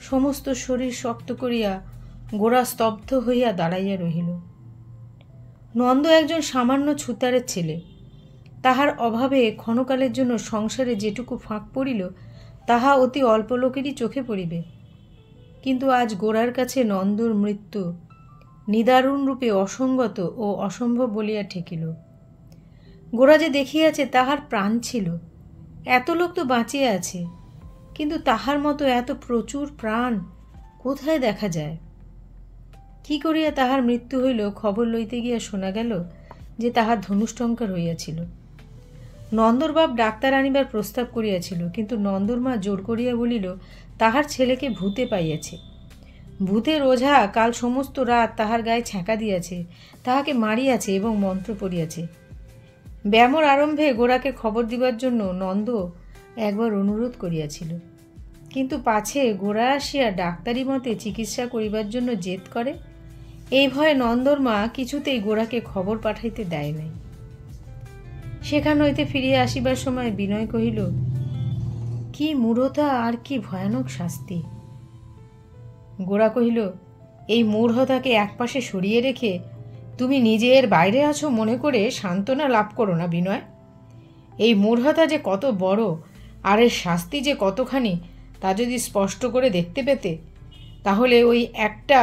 সমস্ত শরীর শক্ত করিয়া গোরা স্তব্ধ হইয়া দাঁড়াইয়া রহিল। নন্দ একজন সামান্য ছুতারের ছেলে। তাহার অভাবে ক্ষণকালের জন্য সংসারে যেটুকু ফাঁক পড়িল তাহা অতি অল্প লোকেরই চোখে পড়িবে, কিন্তু আজ গোরার কাছে নন্দর মৃত্যু নিদারুণ রূপে অসঙ্গত ও অসম্ভব বলিয়া ঠেকিল। গোরা যে দেখিয়াছে তাহার প্রাণ ছিল, এত লোক তো বাঁচিয়া আছে, কিন্তু তাহার মতো এত প্রচুর প্রাণ কোথায় দেখা যায়? কি করিয়া তাহার মৃত্যু হইল খবর লইতে গিয়া শোনা গেল যে তাহার ধনুষ্টঙ্কার হইয়াছিল। নন্দর বাপ ডাক্তার আনিবার প্রস্তাব করিয়াছিল, কিন্তু নন্দর মা জোর করিয়া বলিল তাহার ছেলেকে ভূতে পাইয়াছে। ভূতের ওঝা কাল সমস্ত রাত তাহার গায়ে ছ্যাঁকা দিয়াছে, তাহাকে মারিয়াছে এবং মন্ত্র পড়িয়াছে। ব্যামোর আরম্ভে গোরাকে খবর দিবার জন্য নন্দ একবার অনুরোধ করিয়াছিল, কিন্তু পাছে গোরা আসিয়া ডাক্তারি মতে চিকিৎসা করিবার জন্য জেদ করে, এই ভয়ে নন্দর মা কিছুতেই গোরাকে খবর পাঠাইতে দেয় নাই। সেখান হইতে ফিরিয়া আসিবার সময় বিনয় কহিল, কি মূঢ়তা আর কি ভয়ানক শাস্তি। গোরা কহিল, এই মূঢ়তাকে একপাশে সরিয়ে রেখে তুমি নিজের বাইরে আছো মনে করে সান্ত্বনা লাভ করো না বিনয়। এই মূঢ়তা যে কত বড় আর এর শাস্তি যে কতখানি তা যদি স্পষ্ট করে দেখতে পেতে, তাহলে ওই একটা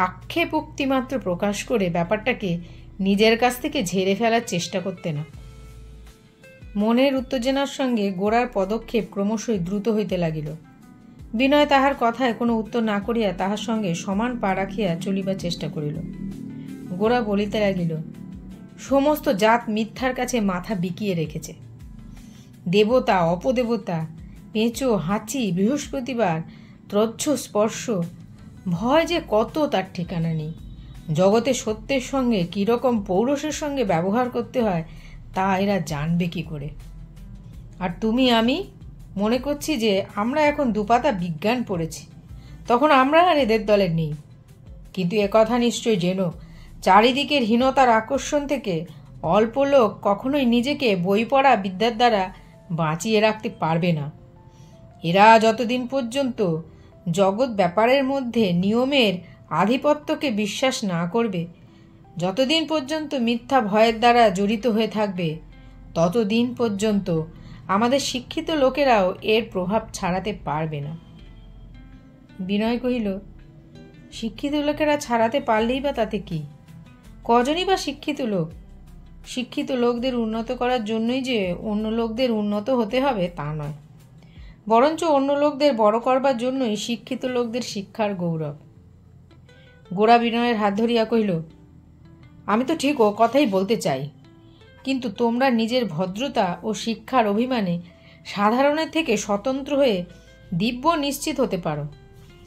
আক্ষেপোক্তি মাত্র প্রকাশ করে ব্যাপারটাকে নিজের কাছ থেকে ঝেড়ে ফেলার চেষ্টা করতে না। মনের উত্তেজনার সঙ্গে গোরার পদক্ষেপ ক্রমশই দ্রুত হইতে লাগিল। বিনয় তাহার কথায় কোনো উত্তর না করিয়া তাহার সঙ্গে সমান পা রাখিয়া চলিবার চেষ্টা করিল। গোরা বলিতে লাগিল, সমস্ত জাত মিথ্যার কাছে মাথা বিকিয়ে রেখেছে। দেবতা, অপদেবতা, পেঁচো, হাঁচি, বৃহস্পতিবার, ত্রজ্জ স্পর্শ, ভয় যে কত তার ঠিকানা নেই। জগতে সত্যের সঙ্গে কীরকম পৌরুষের সঙ্গে ব্যবহার করতে হয় তা এরা জানবে কি করে? আর তুমি আমি মনে করছি যে আমরা এখন দুপাতা বিজ্ঞান পড়েছি, তখন আমরা আর এদের দলের নেই। কিন্তু একথা নিশ্চয় জেনো, চারিদিকের হীনতার আকর্ষণ থেকে অল্প লোক কখনোই নিজেকে বই পড়া বিদ্যার দ্বারা বাঁচিয়ে রাখতে পারবে না। এরা যতদিন পর্যন্ত জগৎ ব্যাপারের মধ্যে নিয়মের আধিপত্যকে বিশ্বাস না করবে, যতদিন পর্যন্ত মিথ্যা ভয়ের দ্বারা জড়িত হয়ে থাকবে, ততদিন পর্যন্ত আমাদের শিক্ষিত লোকেরাও এর প্রভাব ছাড়াতে পারবে না। বিনয় কহিল, শিক্ষিত লোকেরা ছাড়াতে পারলেই বা তাতে কি? কজনই বা শিক্ষিত লোক? শিক্ষিত লোকদের উন্নত করার জন্যই যে অন্য লোকদের উন্নত হতে হবে তা নয়, বরঞ্চ অন্য লোকদের বড় করবার জন্যই শিক্ষিত লোকদের শিক্ষার গৌরব। গোরা বিনয়ের হাত ধরিয়া কহিল, আমি তো ঠিক ও কথাই বলতে চাই, কিন্তু তোমরা নিজের ভদ্রতা ও শিক্ষার অভিমানে সাধারণের থেকে স্বতন্ত্র হয়ে দিব্য নিশ্চিত হতে পারো,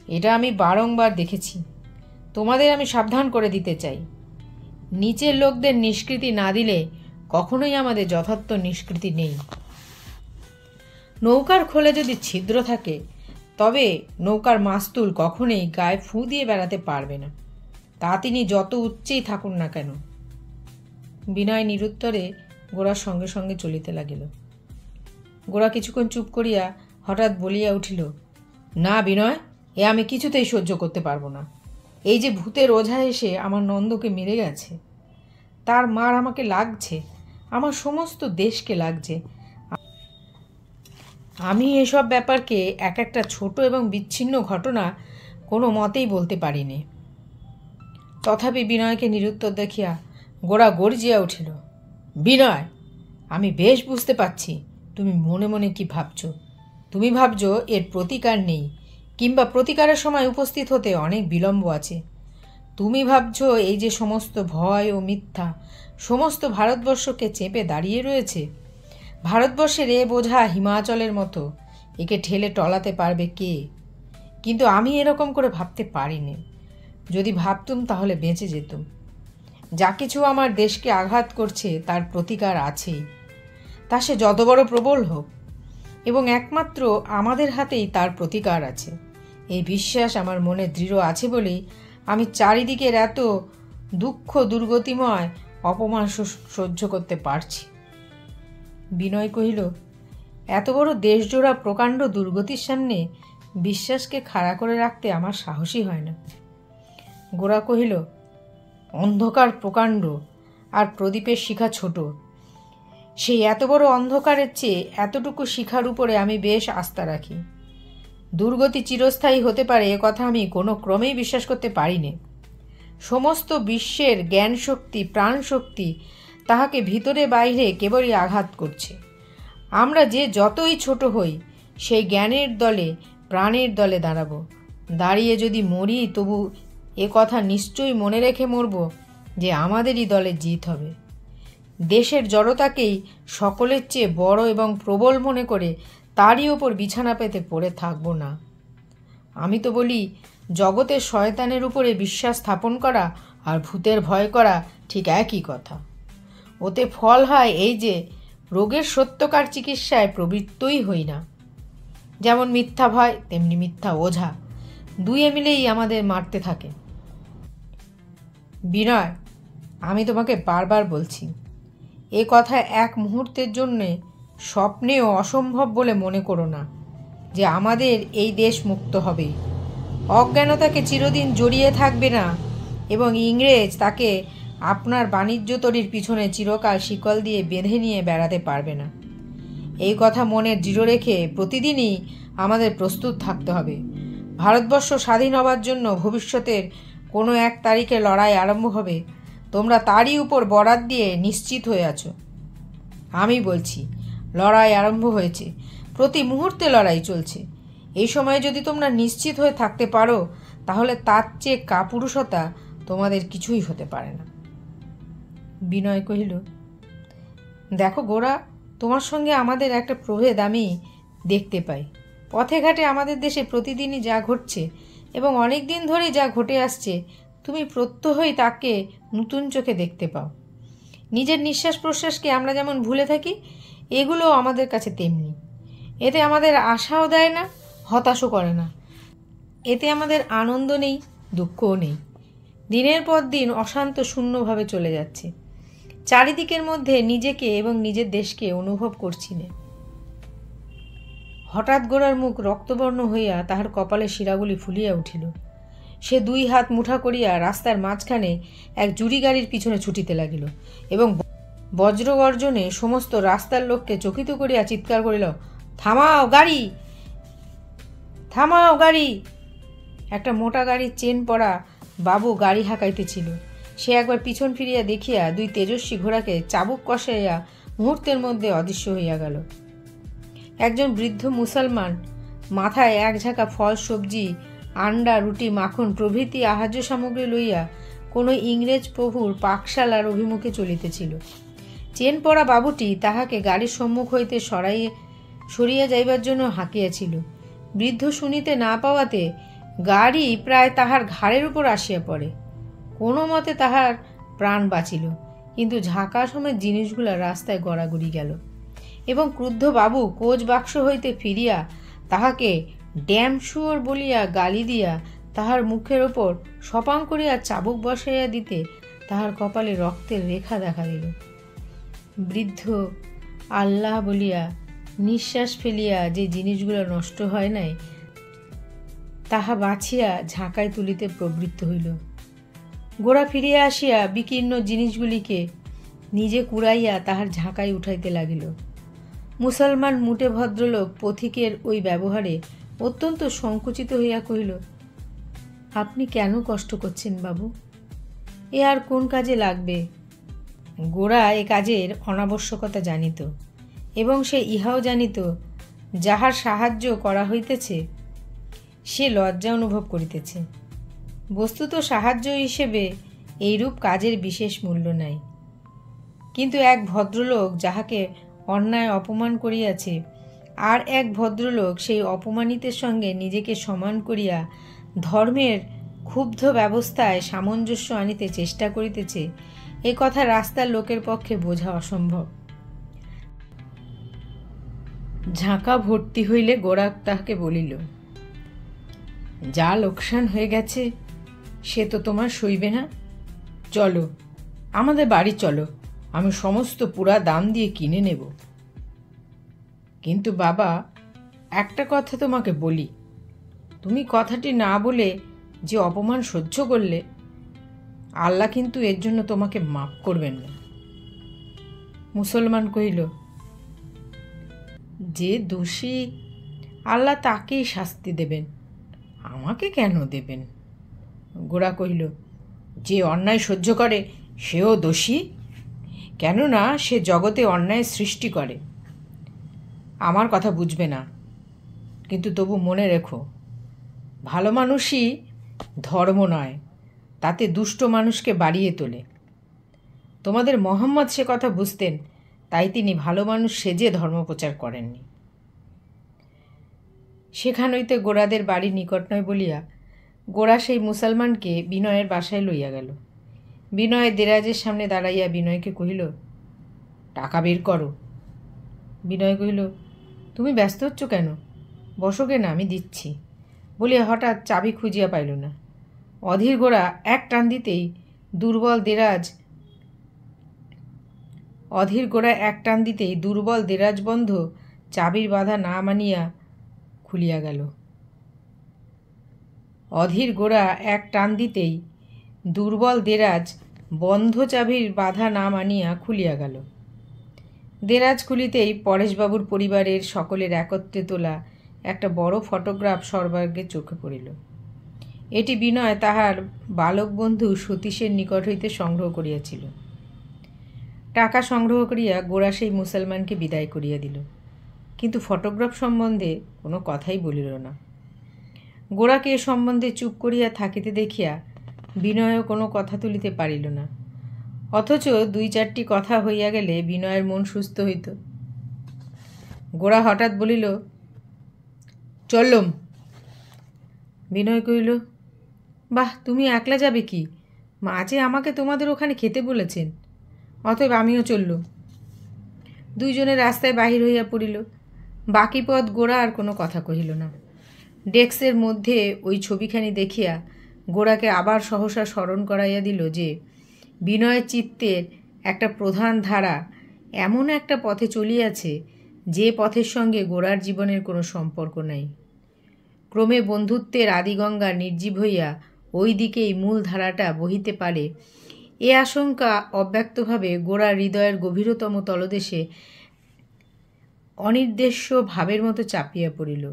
এটা আমি বারংবার দেখেছি। তোমাদের আমি সাবধান করে দিতে চাই, নিচের লোকদের নিষ্কৃতি না দিলে কখনোই আমাদের যথার্থ নিষ্কৃতি নেই। নৌকার খোলে যদি ছিদ্র থাকে তবে নৌকার মাস্তুল কখনোই গায়ে ফুঁ দিয়ে বেড়াতে পারবে না, তা তিনি যত উচ্চেই থাকুন না কেন। বিনয় নিরুত্তরে গোরার সঙ্গে সঙ্গে চলিতে লাগিল। গোরা কিছুক্ষণ চুপ করিয়া হঠাৎ বলিয়া উঠিল, না বিনয়, এ আমি কিছুতেই সহ্য করতে পারবো না। এই যে ভূতের ওঝা এসে আমার নন্দকে মেরে গেছে, তার মার আমাকে লাগছে, আমার সমস্ত দেশকে লাগছে। আমি এসব ব্যাপারকে এক একটা ছোট এবং বিচ্ছিন্ন ঘটনা কোনো মতেই বলতে পারিনি। তথাপি বিনয়কে নিরুত্তর দেখিয়া গোরা গর্জিয়া উঠিল, বিনয়, আমি বেশ বুঝতে পারছি তুমি মনে মনে কি ভাবছ। তুমি ভাবছ এর প্রতিকার নেই, কিংবা প্রতিকারের সময় উপস্থিত হতে অনেক বিলম্ব আছে। তুমি ভাবছ এই যে সমস্ত ভয় ও মিথ্যা সমস্ত ভারতবর্ষকে চেপে দাঁড়িয়ে রয়েছে, ভারতবর্ষের এ বোঝা হিমাচলের মতো, একে ঠেলে টলাতে পারবে কে? কিন্তু আমি এরকম করে ভাবতে পারিনি। যদি ভাবতুম তাহলে বেঁচে যেতুম। যা কিছু আমার দেশকে আঘাত করছে তার প্রতিকার আছেই, তা সে যত বড় প্রবল হোক, এবং একমাত্র আমাদের হাতেই তার প্রতিকার আছে। এই বিশ্বাস আমার মনে দৃঢ় আছে বলেই আমি চারিদিকের এত দুঃখ দুর্গতিময় অপমান সহ্য করতে পারছি। বিনয় কহিল, এত বড় দেশজোড়া প্রকাণ্ড দুর্গতির সামনে বিশ্বাসকে খাড়া করে রাখতে আমার সাহসই হয় না। গোরা কহিল, অন্ধকার প্রকাণ্ড আর প্রদীপের শিখা ছোট। সেই এত বড় অন্ধকারের চেয়ে এতটুকু শিখার উপরে আমি বেশ আস্থা রাখি। দুর্গতি চিরস্থায়ী হতে পারে এ কথা আমি কোনো ক্রমেই বিশ্বাস করতে পারি নে। সমস্ত বিশ্বের জ্ঞান শক্তি প্রাণ শক্তি তাহাকে ভিতরে বাইরে কেবলই আঘাত করছে। আমরা যে যতই ছোট হই, সেই জ্ঞানের দলে প্রাণের দলে দাঁড়াব। দাঁড়িয়ে যদি মরি তবু এ কথা নিশ্চয়ই মনে রেখে মরব যে আমাদেরই দলে জিত হবে। দেশের জড়তাকেই সকলের চেয়ে বড় এবং প্রবল মনে করে তারই ওপর বিছানা পেতে পড়ে থাকব না। আমি তো বলি, জগতের শয়তানের উপরে বিশ্বাস স্থাপন করা আর ভূতের ভয় করা ঠিক একই কথা। ওতে ফল হয় এই যে রোগের সত্যকার চিকিৎসায় প্রবৃত্তই হই না। যেমন মিথ্যা ভয় তেমনি মিথ্যা ওঝা, দুয়ে মিলেই আমাদের মারতে থাকে। বিনয়, আমি তোমাকে বারবার বলছি, এ কথা এক মুহূর্তের জন্যে স্বপ্নেও অসম্ভব বলে মনে করো না যে আমাদের এই দেশ মুক্ত হবে। অজ্ঞানতাকে চিরদিন জড়িয়ে থাকবে না, এবং ইংরেজ তাকে আপনার বাণিজ্য তরীর পিছনে চিরকাল শিকল দিয়ে বেঁধে নিয়ে বেড়াতে পারবে না। এই কথা মনে দৃঢ় রেখে প্রতিদিনই আমাদের প্রস্তুত থাকতে হবে। ভারতবর্ষ স্বাধীন হবার জন্য ভবিষ্যতের কোনো এক তারিখে লড়াই আরম্ভ হবে, তোমরা তারই উপর বরাত দিয়ে নিশ্চিত হয়ে আছো। আমি বলছি, লড়াই আরম্ভ হয়েছে, প্রতি মুহূর্তে লড়াই চলছে। এই সময়ে যদি তোমরা নিশ্চিত হয়ে থাকতে পারো, তাহলে তার চেয়ে কাপুরুষতা তোমাদের কিছুই হতে পারে না। বিনয় কহিল, দেখো গোরা, তোমার সঙ্গে আমাদের একটা প্রভেদ আমি দেখতে পাই। পথে ঘাটে আমাদের দেশে প্রতিদিনই যা ঘটছে এবং অনেক দিন ধরেই যা ঘটে আসছে, তুমি প্রত্যহই তাকে নতুন চোখে দেখতে পাও। নিজের নিঃশ্বাস প্রশ্বাসকে আমরা যেমন ভুলে থাকি, এগুলো আমাদের কাছে তেমনি। এতে আমাদের আশাও দেয় না, হতাশও করে না। এতে আমাদের আনন্দ নেই, দুঃখও নেই। দিনের পর দিন অশান্ত শূন্যভাবে চলে যাচ্ছে। চারিদিকের মধ্যে নিজেকে এবং নিজের দেশকে অনুভব করছি না। হঠাৎ গোরার মুখ রক্তবর্ণ হইয়া তাহার কপালে শিরাগুলি ফুলিয়া উঠিল। সে দুই হাত মুঠা করিয়া রাস্তার মাঝখানে এক জুড়ি গাড়ির পিছনে ছুটিতে লাগিল এবং বজ্রগর্জনে সমস্ত রাস্তার লোককে চকিত করিয়া চিৎকার করিল, থামাও গাড়ি, থামাও গাড়ি। একটা মোটা গাড়ির চেন পড়া বাবু গাড়ি হাঁকাইতেছিল। সে একবার পিছন ফিরিয়া দেখিয়া দুই তেজস্বী ঘোড়াকে চাবুক কষাইয়া মুহূর্তের মধ্যে অদৃশ্য হইয়া গেল। একজন বৃদ্ধ মুসলমান মাথায় এক ঝাঁকা ফল সবজি, আন্ডা, রুটি, মাখন প্রভৃতি আহার্য সামগ্রী লইয়া কোনো ইংরেজ প্রভুর পাকশালার অভিমুখে চলিতেছিল। চেন পড়া বাবুটি তাহাকে গাড়ির সম্মুখ হইতে সরিয়া যাইবার জন্য হাঁকিয়াছিল। বৃদ্ধ শুনিতে না পাওয়াতে গাড়ি প্রায় তাহার ঘাড়ের উপর আসিয়া পড়ে। কোনো মতে তাহার প্রাণ বাঁচিল, কিন্তু ঝাঁকা সমেত জিনিসগুলা রাস্তায় গড়াগড়ি গেল এবং ক্রুদ্ধ বাবু কোচ বাক্স হইতে ফিরিয়া তাহাকে ড্যাম শুয়োর বলিয়া গালি দিয়া তাহার মুখের ওপর সপাং করিয়া চাবুক বসাইয়া দিতে তাহার কপালে রক্তের রেখা দেখা দিল। বৃদ্ধ আল্লাহ বলিয়া নিঃশ্বাস ফেলিয়া যে জিনিসগুলো নষ্ট হয় নাই তাহা বাছিয়া ঝাঁকায় তুলিতে প্রবৃত্ত হইল। গোরা ফিরিয়া আসিয়া বিকীর্ণ জিনিসগুলিকে নিজে কুড়াইয়া তাহার ঝাঁকায় উঠাইতে লাগিল। মুসলমান মুটে ভদ্রলোক পথিকের ওই ব্যবহারে অত্যন্ত সংকুচিত হইয়া কহিল, আপনি কেন কষ্ট করছেন বাবু? এ আর কোন কাজে লাগবে? গোরা এ কাজের অনাবশ্যকতা জানিত এবং সে ইহাও জানিত যাহার সাহায্য করা হইতেছে সে লজ্জা অনুভব করিতেছে। বস্তুত সাহায্য হিসেবে এইরূপ কাজের বিশেষ মূল্য নাই, কিন্তু এক ভদ্রলোক যাহাকে অন্যায় অপমান করিয়াছে আর এক ভদ্রলোক সেই অপমানিতের সঙ্গে নিজেকে সমান করিয়া ধর্মের ক্ষুব্ধ ব্যবস্থায় সামঞ্জস্য আনিতে চেষ্টা করিতেছে, এ কথা রাস্তার লোকের পক্ষে বোঝা অসম্ভব। ঝাঁকা ভর্তি হইলে গোরা তাহাকে বলিল, যা লোকসান হয়ে গেছে সে তো তোমার সইবে না। চলো আমাদের বাড়ি চলো, আমি সমস্ত পুরা দাম দিয়ে কিনে নেব। কিন্তু বাবা, একটা কথা তোমাকে বলি, তুমি কথাটি না বলে যে অপমান সহ্য করলে, আল্লাহ কিন্তু এর জন্য তোমাকে মাফ করবেন না। মুসলমান কহিল, যে দোষী আল্লাহ তাকেই শাস্তি দেবেন, আমাকে কেন দেবেন? গোরা কহিল, যে অন্যায় সহ্য করে সেও দোষী, কেননা সে জগতে অন্যায় সৃষ্টি করে। আমার কথা বুঝবে না, কিন্তু তবু মনে রেখো, ভালো মানুষই ধর্ম নয়, তাতে দুষ্ট মানুষকে বাড়িয়ে তোলে। তোমাদের মোহাম্মদ সে কথা বুঝতেন, তাই তিনি ভালো মানুষ সেজে ধর্মপ্রচার করেননি। সেখান হইতে গোরাদের বাড়ি নিকট নয় বলিয়া গোরা সেই মুসলমানকে বিনয়ের বাসায় লইয়া গেল। বিনয় দেরাজের সামনে দাঁড়াইয়া বিনয়কে কহিল, টাকা বের করো। বিনয় কহিল, তুমি ব্যস্ত হচ্ছ কেন? বসোগে না, আমি দিচ্ছি বলিয়া হঠাৎ চাবি খুঁজিয়া পাইল না। অধীর গোরা এক টান দিতেই দুর্বল দেরাজবন্ধ চাবির বাধা না মানিয়া খুলিয়া গেল। অধীর গোরা এক টান দিতেই দুর্বল দেরাজ বন্ধ চাবির বাধা না মানিয়া খুলিয়া গেল। দেরাজ খুলিতেই পরেশবাবুর পরিবারের সকলের একত্রে তোলা একটা বড় ফটোগ্রাফ সর্বাগ্রে চোখে পড়িল। এটি বিনয় তাহার বালক বন্ধু সতীশের নিকট হইতে সংগ্রহ করিয়াছিল। টাকা সংগ্রহ করিয়া গোরা সেই মুসলমানকে বিদায় করিয়া দিল, কিন্তু ফটোগ্রাফ সম্বন্ধে কোনো কথাই বলিল না। গোরাকে এ সম্বন্ধে চুপ করিয়া থাকিতে দেখিয়া বিনয়ও কোনো কথা তুলিতে পারিল না। অথচ দুই চারটি কথা হইয়া গেলে বিনয়ের মন সুস্থ হইত। গোরা হঠাৎ বলিল, চললুম। বিনয় কহিল, বাহ, তুমি একলা যাবে কি? মা যে আমাকে তোমাদের ওখানে খেতে বলেছেন, অতএব আমিও চললুম। দুইজনে রাস্তায় বাহির হইয়া পড়িল। বাকি পথ গোরা আর কোনো কথা কহিল না। ডেস্কের মধ্যে ওই ছবিখানি দেখিয়া গোরাকে আবার সহসা স্মরণ করাইয়া দিল যে বিনয়ের চিত্তের একটা প্রধান ধারা এমন একটা পথে চলিয়াছে যে পথের সঙ্গে গোরার জীবনের কোনো সম্পর্ক নাই। ক্রমে বন্ধুত্বের আদিগঙ্গা নির্জীব হইয়া ওই দিকেই মূল ধারাটা বহিতে পারে, এ আশঙ্কা অব্যক্তভাবে গোরার হৃদয়ের গভীরতম তলদেশে অনির্দেশ্য ভাবের মতো চাপিয়া পড়িল।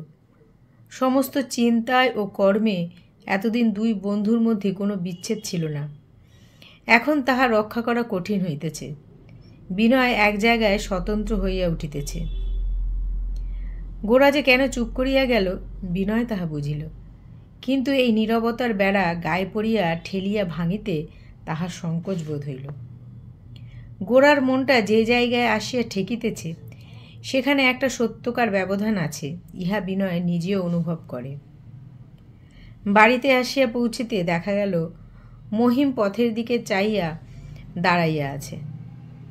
সমস্ত চিন্তায় ও কর্মে এতদিন দুই বন্ধুর মধ্যে কোনো বিচ্ছেদ ছিল না, এখন তাহা রক্ষা করা কঠিন হইতেছে। বিনয় এক জায়গায় স্বতন্ত্র হইয়া উঠিতেছে। গোরা যে কেন চুপ করিয়া গেল বিনয় তাহা বুঝিল, কিন্তু এই নীরবতার বেড়া গায়ে পড়িয়া ঠেলিয়া ভাঙিতে তাহার সংকোচ বোধ হইল। গোরার মনটা যে জায়গায় আসিয়া ঠেকিতেছে সেখানে একটা সত্যকার ব্যবধান আছে, ইহা বিনয় নিজেও অনুভব করে। বাড়িতে আসিয়া পৌঁছিতে দেখা গেল মহিম পথের দিকে চাইয়া দাঁড়াইয়া আছে।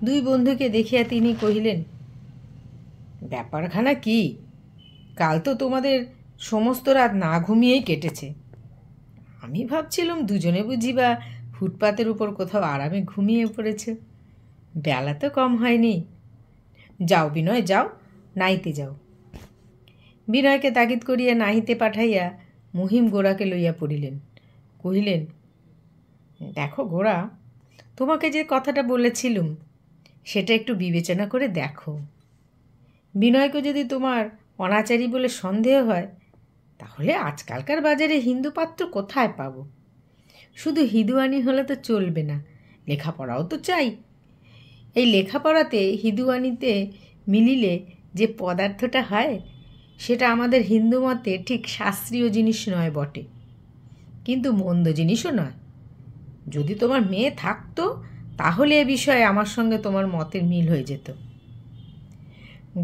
দুই বন্ধুকে দেখিয়া তিনি কহিলেন, ব্যাপারখানা কি? কাল তো তোমাদের সমস্ত রাত না ঘুমিয়েই কেটেছে। আমি ভাবছিলাম দুজনে বুঝি বা ফুটপাতের উপর কোথাও আরামে ঘুমিয়ে পড়েছ। বেলা তো কম হয়নি। যাও বিনয়, যাও, নাইতে যাও। বিনয়কে তাগিদ করিয়া নাহিতে পাঠাইয়া মহিম গোরাকে লইয়া পড়িলেন। কহিলেন, দেখো গোরা, তোমাকে যে কথাটা বলেছিলুম সেটা একটু বিবেচনা করে দেখো। বিনয়কে যদি তোমার অনাচারী বলে সন্দেহ হয়, তাহলে আজকালকার বাজারে হিন্দু পাত্র কোথায় পাব? শুধু হিঁদুয়ানি হলে তো চলবে না, লেখাপড়াও তো চাই। এই লেখাপড়াতে হিঁদুয়ানিতে মিলিলে যে পদার্থটা হয়, সেটা আমাদের হিন্দু মতে ঠিক শাস্ত্রীয় জিনিস নয় বটে, কিন্তু মন্দ জিনিসও নয়। যদি তোমার মেয়ে থাকতো, তাহলে এ বিষয়ে আমার সঙ্গে তোমার মতের মিল হয়ে যেত।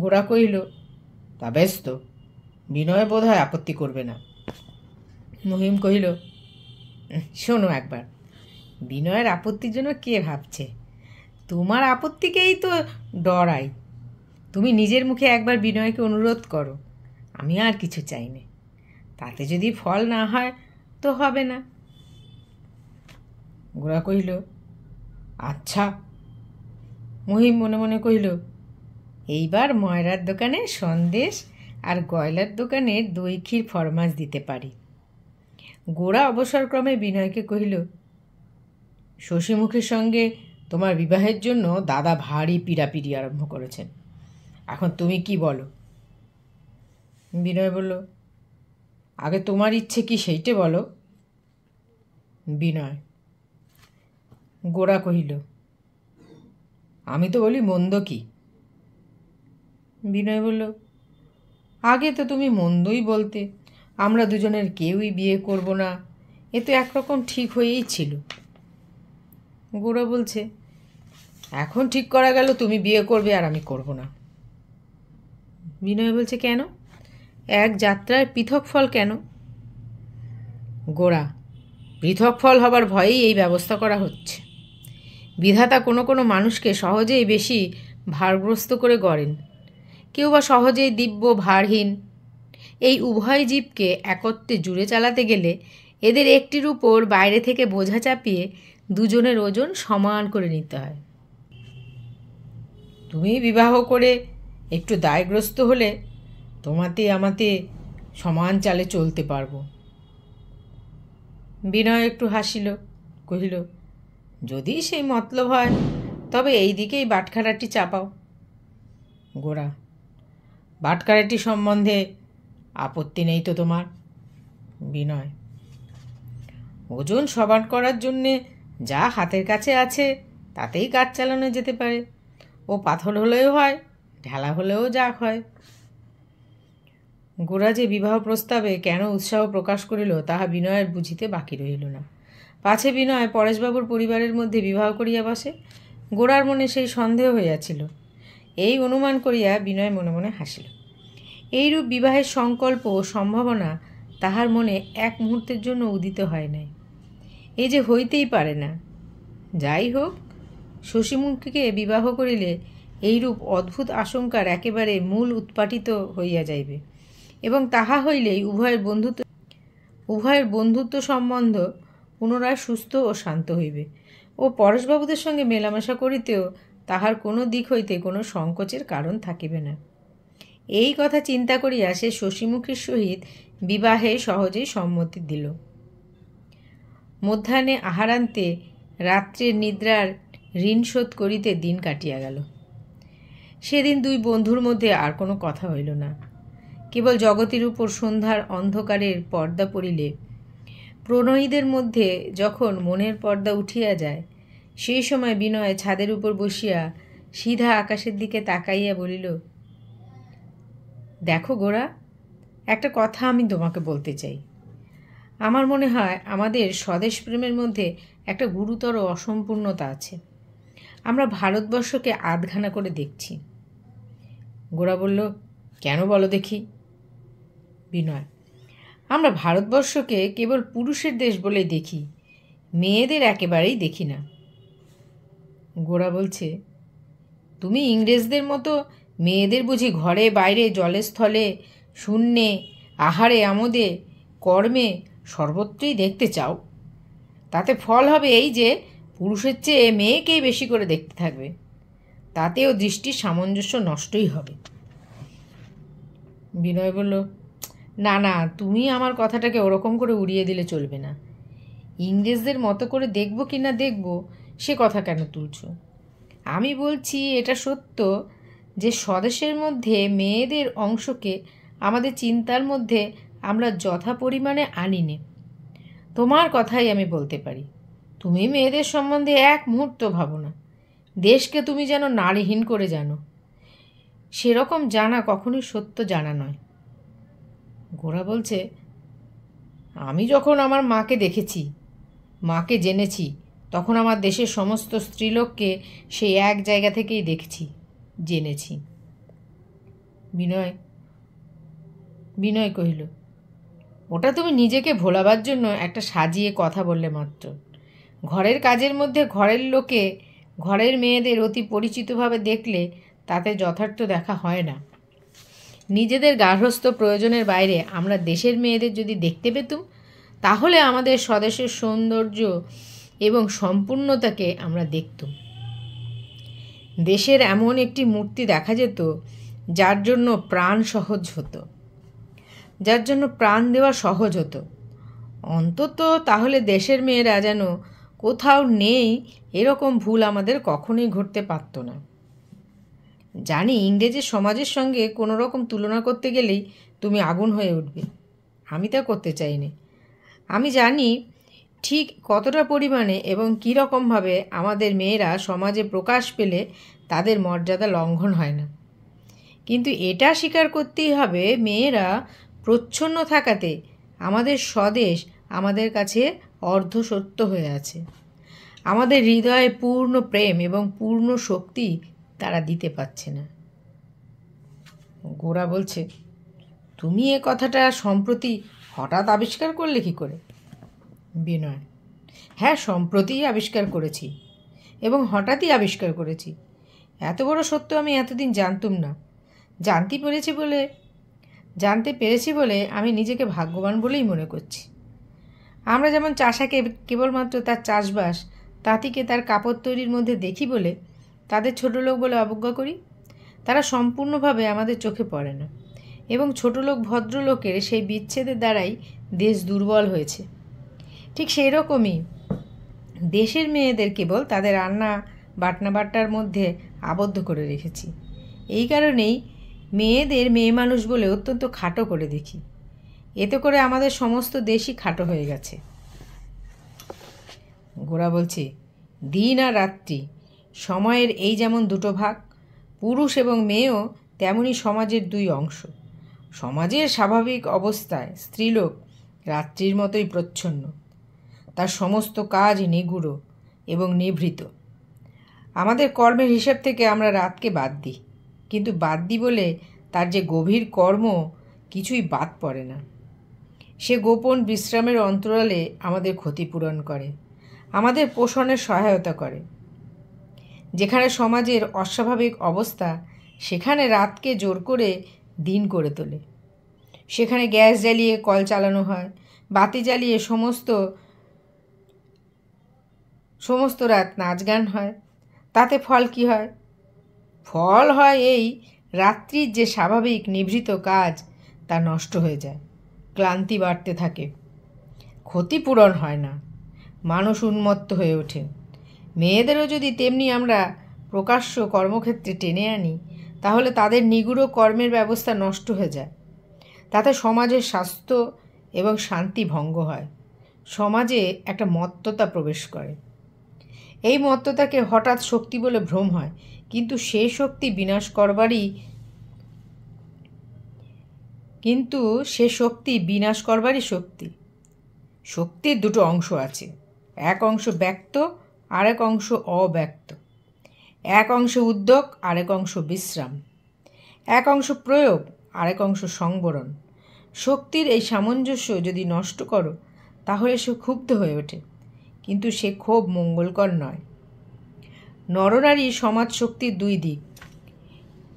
গোরা কহিল, তা বেশ তো, বিনয় বোধ হয় আপত্তি করবে না। মহিম কহিল, শোনো একবার, বিনয়ের আপত্তির জন্য কে ভাবছে? তোমার আপত্তিকেই তো ডরাই। তুমি নিজের মুখে একবার বিনয়কে অনুরোধ করো, আমি আর কিছু চাই না। তাতে যদি ফল না হয় তো হবে না। গোরা কহিল, আচ্ছা। মহিম মনে মনে কহিল, এইবার ময়রার দোকানে সন্দেশ আর গয়লার দোকানে দই ক্ষীর ফরমাস দিতে পারি। গোরা অবসরক্রমে বিনয়কে কহিল, শশীমুখীর সঙ্গে তোমার বিবাহের জন্য দাদা ভারী পীড়াপিড়ি আরম্ভ করেছেন। এখন তুমি কি বলো? বিনয় বলল, আগে তোমার ইচ্ছে কি সেইটে বলো। বিনয়। গোরা কহিল, আমি তো বলি মন্দ কি? বিনয় বলল, আগে তো তুমি মন্দই বলতে, আমরা দুজনের কেউই বিয়ে করব না, এ তো একরকম ঠিক হয়েই ছিল। গোরা বলছে, এখন ঠিক করা গেল তুমি বিয়ে করবে আর আমি করব না। বিনয় বলছে, কেন? এক যাত্রার পৃথক ফল কেন? গোরা, পৃথক ফল হবার ভয়েই এই ব্যবস্থা করা হচ্ছে। বিধাতা কোনো কোনো মানুষকে সহজেই বেশি ভারগ্রস্ত করে গড়েন, কেউ বা সহজেই দিব্য ভারহীন। এই উভয় জীবকে একত্রে জুড়ে চালাতে গেলে এদের একটির উপর বাইরে থেকে বোঝা চাপিয়ে দুজনের ওজন সমান করে নিতে হয়। তুমি বিবাহ করে একটু দায়গ্রস্ত হলে তোমাতে আমাতে সমান চালে চলতে পারবো। বিনয় একটু হাসিল, কহিল, যদি সেই মতলব হয় তবে এই দিকেই বাটখারাটি চাপাও। গোরা, বাটখারাটি সম্বন্ধে আপত্তি নেই তো তোমার? বিনয়, ওজন সমান করার জন্যে যা হাতের কাছে আছে তাতেই কাজ চালানো যেতে পারে। ও পাথর হলেও হয়, ঢেলা হলেও যা হয়। গোরা যে বিবাহ প্রস্তাবে কেন উৎসাহ প্রকাশ করিল তাহা বিনয়ের বুঝিতে বাকি রহিল না। পাছে বিনয় পরেশবাবুর পরিবারের মধ্যে বিবাহ করিয়া বসে, গোরার মনে সেই সন্দেহ হইয়াছিল। এই অনুমান করিয়া বিনয় মনে মনে হাসিল। এইরূপ বিবাহের সংকল্প ও সম্ভাবনা তাহার মনে এক মুহূর্তের জন্য উদিত হয় নাই। এই যে হইতেই পারে না। যাই হোক, শশীমুখীকে বিবাহ করিলে এইরূপ অদ্ভুত আশঙ্কার একেবারে মূল উৎপাটিত হইয়া যাইবে, এবং তাহা হইলেই উভয়ের বন্ধুত্ব সম্বন্ধ পুনরায় সুস্থ ও শান্ত হইবে, ও পরেশবাবুদের সঙ্গে মেলামেশা করিতেও তাহার কোনো দিক হইতে কোনো সংকোচের কারণ থাকিবে না। এই কথা চিন্তা করিয়া সে শশীমুখীর সহিত বিবাহে সহজেই সম্মতি দিল। মধ্যাহ্নে আহারান্তে রাত্রের নিদ্রার ঋণ শোধ করিতে দিন কাটিয়া গেল। সেদিন দুই বন্ধুর মধ্যে আর কোনো কথা হইল না। কেবল জগতের উপর সন্ধ্যার অন্ধকারের পর্দা পড়িলে, প্রণয়ীদের মধ্যে যখন মনের পর্দা উঠিয়া যায়, সেই সময় বিনয় ছাদের উপর বসিয়া সিধা আকাশের দিকে তাকাইয়া বলিল, দেখো গোরা, একটা কথা আমি তোমাকে বলতে চাই। আমার মনে হয় আমাদের স্বদেশ প্রেমের মধ্যে একটা গুরুতর অসম্পূর্ণতা আছে। আমরা ভারতবর্ষকে আধখানা করে দেখছি। গোরা বলল, কেন বলো দেখি? বিনয়, আমরা ভারতবর্ষকে কেবল পুরুষের দেশ বলেই দেখি, মেয়েদের একেবারেই দেখি না। গোরা বলছে, তুমি ইংরেজদের মতো মেয়েদের বুঝি ঘরে বাইরে জলে স্থলে শূন্যে আহারে আমোদে কর্মে সর্বত্রই দেখতে চাও? তাতে ফল হবে এই যে পুরুষের চেয়ে মেয়েকেই বেশি করে দেখতে থাকবে, তাতেও দৃষ্টির সামঞ্জস্য নষ্টই হবে। বিনয় বলল, না না, তুমি আমার কথাটাকে ওরকম করে উড়িয়ে দিলে চলবে না। ইংরেজদের মতো করে দেখব কি না দেখব সে কথা কেন তুলছ? আমি বলছি এটা সত্য যে স্বদেশের মধ্যে মেয়েদের অংশকে আমাদের চিন্তার মধ্যে আমরা যথা পরিমাণে আনিনে। তোমার কথাই আমি বলতে পারি, তুমি মেয়েদের সম্বন্ধে এক মুহূর্ত ভাবো না। দেশকে তুমি যেন নারীহীন করে জানো। সেরকম জানা কখনোই সত্য জানা নয়। গোরা বলছে, আমি যখন আমার মাকে দেখেছি, মাকে জেনেছি, তখন আমার দেশের সমস্ত স্ত্রীলোককে সেই এক জায়গা থেকেই দেখছি, জেনেছি। বিনয় কহিল, ওটা তুমি নিজেকে ভোলাবার জন্য একটা সাজিয়ে কথা বললে মাত্র। ঘরের কাজের মধ্যে ঘরের লোকে ঘরের মেয়েদের অতি পরিচিতভাবে দেখলে তাতে যথার্থ দেখা হয় না। নিজেদের গার্হস্থ্য প্রয়োজনের বাইরে আমরা দেশের মেয়েদের যদি দেখতে পেতুম, তাহলে আমাদের স্বদেশের সৌন্দর্য এবং সম্পূর্ণতাকে আমরা দেখতুম। দেশের এমন একটি মূর্তি দেখা যেত যার জন্য প্রাণ সহজ হতো, যার জন্য প্রাণ দেওয়া সহজ হতো। অন্তত তাহলে দেশের মেয়েরা যেন কোথাও নেই এরকম ভুল আমাদের কখনোই ঘটতে পারত না। জানি ইংরেজের সমাজের সঙ্গে কোনো রকম তুলনা করতে গেলেই তুমি আগুন হয়ে উঠবে। আমি তা করতে চাইনি। আমি জানি ঠিক কতটা পরিমাণে এবং কী রকমভাবে আমাদের মেয়েরা সমাজে প্রকাশ পেলে তাদের মর্যাদা লঙ্ঘন হয় না। কিন্তু এটা স্বীকার করতেই হবে, মেয়েরা প্রচ্ছন্ন থাকাতে আমাদের স্বদেশ আমাদের কাছে অর্ধসত্য হয়ে আছে। আমাদের হৃদয়ে পূর্ণ প্রেম এবং পূর্ণ শক্তি তারা দিতে পারছে না। গোরা বলছে, তুমি এ কথাটা সম্প্রতি হঠাৎ আবিষ্কার করলে কি করে? বিনয়, হ্যাঁ, সম্প্রতিই আবিষ্কার করেছি এবং হঠাৎই আবিষ্কার করেছি। এত বড় সত্য আমি এতদিন জানতুম না। জানতে পেরেছি বলে আমি নিজেকে ভাগ্যবান বলেই মনে করছি। আমরা যেমন চাষাকে কেবলমাত্র তার চাষবাস, তাঁতিকে তার কাপড় তৈরির মধ্যে দেখি বলে তাদের ছোট লোক বলে অবজ্ঞা করি, তারা সম্পূর্ণভাবে আমাদের চোখে পড়ে না এবং ছোটলোক ভদ্রলোকের সেই বিচ্ছেদের দ্বারাই দেশ দুর্বল হয়েছে। ঠিক সেই রকমই দেশের মেয়েদের কেবল তাদের রান্না বাটনার মধ্যে আবদ্ধ করে রেখেছি। এই কারণেই মেয়েদের মেয়ে মানুষ বলে অত্যন্ত খাটো করে দেখি। এতে করে আমাদের সমস্ত দেশই খাটো হয়ে গেছে। গোরা বলছে, দিন আর রাত্রি সময়ের এই যেমন দুটো ভাগ, পুরুষ এবং মেয়েও তেমনি সমাজের দুই অংশ। সমাজের স্বাভাবিক অবস্থায় স্ত্রীলোক রাত্রির মতোই প্রচ্ছন্ন, তার সমস্ত কাজ নিগুড় এবং নিভৃত। আমাদের কর্মের হিসাব থেকে আমরা রাতকে বাদ দিই, কিন্তু বাদ দিই বলে তার যে গভীর কর্ম কিছুই বাদ পড়ে না। সে গোপন বিশ্রামের অন্তরালে আমাদের ক্ষতিপূরণ করে, আমাদের পোষণের সহায়তা করে। যেখানে সমাজের অস্বাভাবিক অবস্থা, সেখানে রাতকে জোর করে দিন করে তোলে। সেখানে গ্যাস জ্বালিয়ে কল চালানো হয়, বাতি জ্বালিয়ে সমস্ত রাত নাচ গান হয়। তাতে ফল কি হয়? ফল হয় এই, রাত্রির যে স্বাভাবিক নিভৃত কাজ তা নষ্ট হয়ে যায়, ক্লান্তি বাড়তে থাকে, ক্ষতিপূরণ হয় না, মানুষ উন্মত্ত হয়ে ওঠে। মেয়েদেরও যদি তেমনি আমরা প্রকাশ্য কর্মক্ষেত্রে টেনে আনি, তাহলে তাদের নিগুড় কর্মের ব্যবস্থা নষ্ট হয়ে যায়। তাতে সমাজের স্বাস্থ্য এবং শান্তি ভঙ্গ হয়, সমাজে একটা মত্ততা প্রবেশ করে। এই মত্ততাকে হঠাৎ শক্তি বলে ভ্রম হয়, কিন্তু সে শক্তি বিনাশ করবারই শক্তি। শক্তির দুটো অংশ আছে, এক অংশ ব্যক্ত, আরেক অংশ অব্যক্ত। এক অংশ উদ্যোগ, আরেক অংশ বিশ্রাম। এক অংশ প্রয়োগ, আরেক অংশ সংবরণ। শক্তির এই সামঞ্জস্য যদি নষ্ট করো, তাহলে সে ক্ষুব্ধ হয়ে ওঠে, কিন্তু সে ক্ষোভ মঙ্গলকর নয়। নরনারী সমাজ শক্তির দুই দিক।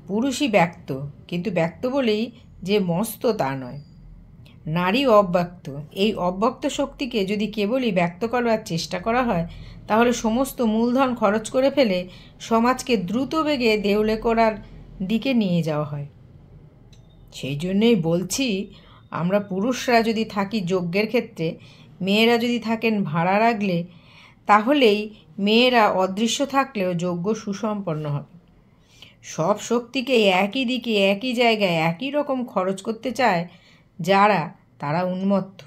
পুরুষই ব্যক্ত, কিন্তু ব্যক্ত বলেই যে মস্ত তা নয়। নারী অব্যক্ত। এই অব্যক্ত শক্তিকে যদি কেবলই ব্যক্ত করবার চেষ্টা করা হয়, তাহলে সমস্ত মূলধন খরচ করে ফেলে সমাজকে দ্রুত বেগে দেউলে করার দিকে নিয়ে যাওয়া হয়। সেই জন্যই বলছি, আমরা পুরুষরা যদি থাকি যজ্ঞের ক্ষেত্রে, মেয়েরা যদি থাকেন ভাড়া রাখলে, তাহলেই মেয়েরা অদৃশ্য থাকলেও যজ্ঞ সুসম্পন্ন হবে। সব শক্তিকে একই দিকে, একই জায়গায়, একই রকম খরচ করতে চায় যারা, তারা উন্মত্ত।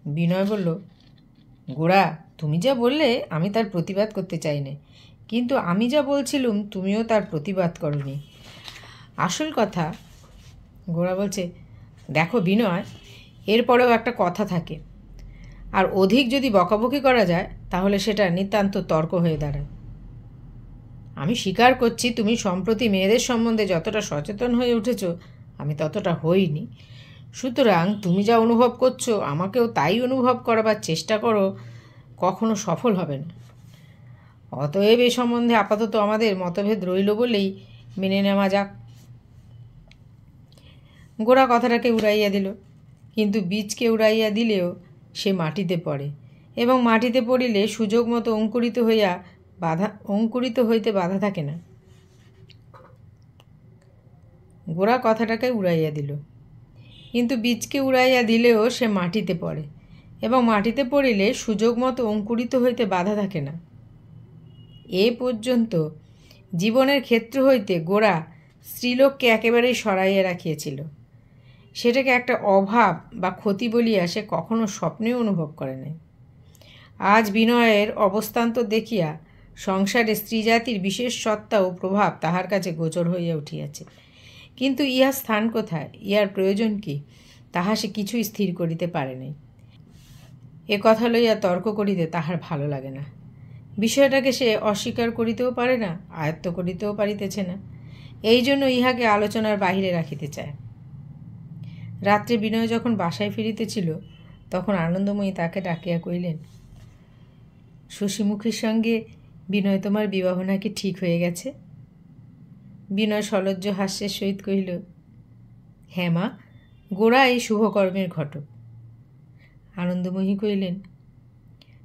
বিনয় বলল, গোরা, তুমি যা বললে আমি তার প্রতিবাদ করতে চাই না, কিন্তু আমি যা বলছিলুম তুমিও তার প্রতিবাদ করনি। আসল কথা, গোরা বলছে, দেখো বিনয়, এরপরেও একটা কথা থাকে, আর অধিক যদি বকাবকি করা যায় তাহলে সেটা নিতান্ত তর্ক হয়ে দাঁড়ায়। আমি স্বীকার করছি তুমি সম্প্রতি মেয়েদের সম্বন্ধে যতটা সচেতন হয়ে উঠেছ আমি ততটা হইনি। সুতরাং তুমি যা অনুভব করছো আমাকেও তাই অনুভব করাবার চেষ্টা করো, কখনো সফল হবে না। অতএব এ সম্বন্ধে আপাতত আমাদের মতভেদ রইল বলেই মেনে নেওয়া যাক। গোরা কথাটাকে উড়াইয়া দিল, কিন্তু বীজকে উড়াইয়া দিলেও সে মাটিতে পড়ে, এবং মাটিতে পড়িলে সুযোগ মতো অঙ্কুরিত হইতে বাধা থাকে না। গোরা কথাটাকে উড়াইয়া দিল, কিন্তু বীজকে উড়াইয়া দিলেও সে মাটিতে পড়ে, এবং মাটিতে পড়িলে সুযোগ মতো অঙ্কুরিত হইতে বাধা থাকে না। এ পর্যন্ত জীবনের ক্ষেত্র হইতে গোরা স্ত্রীলোককে একেবারেই সরাইয়া রাখিয়াছিল। সেটাকে একটা অভাব বা ক্ষতি বলিয়া সে কখনো স্বপ্নেও অনুভব করে নাই। আজ বিনয়ের অবস্থান্ত দেখিয়া সংসারে স্ত্রীজাতির বিশেষ সত্তা ও প্রভাব তাহার কাছে গোচর হইয়া উঠিয়াছে। কিন্তু ইহার স্থান কোথায়, ইহার প্রয়োজন কি, তাহা সে কিছুই স্থির করিতে পারে নাই। এ কথা লইয়া তর্ক করিতে তাহার ভালো লাগে না। বিষয়টাকে সে অস্বীকার করিতেও পারে না, আয়ত্ত করিতেও পারিতেছে না। এই জন্য ইহাকে আলোচনার বাহিরে রাখিতে চায়। রাত্রে বিনয় যখন বাসায় ফিরিতেছিল তখন আনন্দময়ী তাকে ডাকিয়া কইলেন, শশীমুখীর সঙ্গে বিনয় তোমার বিবাহ নাকি ঠিক হয়ে গেছে? বিনয় সলজ্জ হাস্যের সহিত কহিল, হ্যাঁ মা, গোরা এই শুভকর্মের ঘটক। আনন্দময়ী কহিলেন,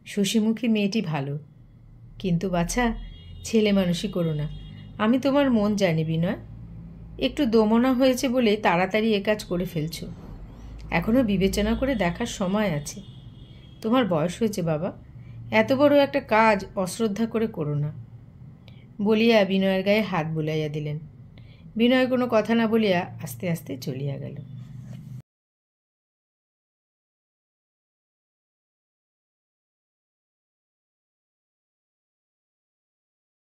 শশীমুখী মেয়েটি ভালো, কিন্তু বাছা, ছেলে মানুষই করো না। আমি তোমার মন জানি বিনয়, একটু দমনা হয়েছে বলে তাড়াতাড়ি এ কাজ করে ফেলছ। এখনও বিবেচনা করে দেখার সময় আছে। তোমার বয়স হয়েছে বাবা, এত বড় একটা কাজ অশ্রদ্ধা করে করো না। বলিয়া বিনয়ের গায়ে হাত বুলাইয়া দিলেন। বিনয় কোনো কথা না বলিয়া আস্তে আস্তে চলিয়া গেল।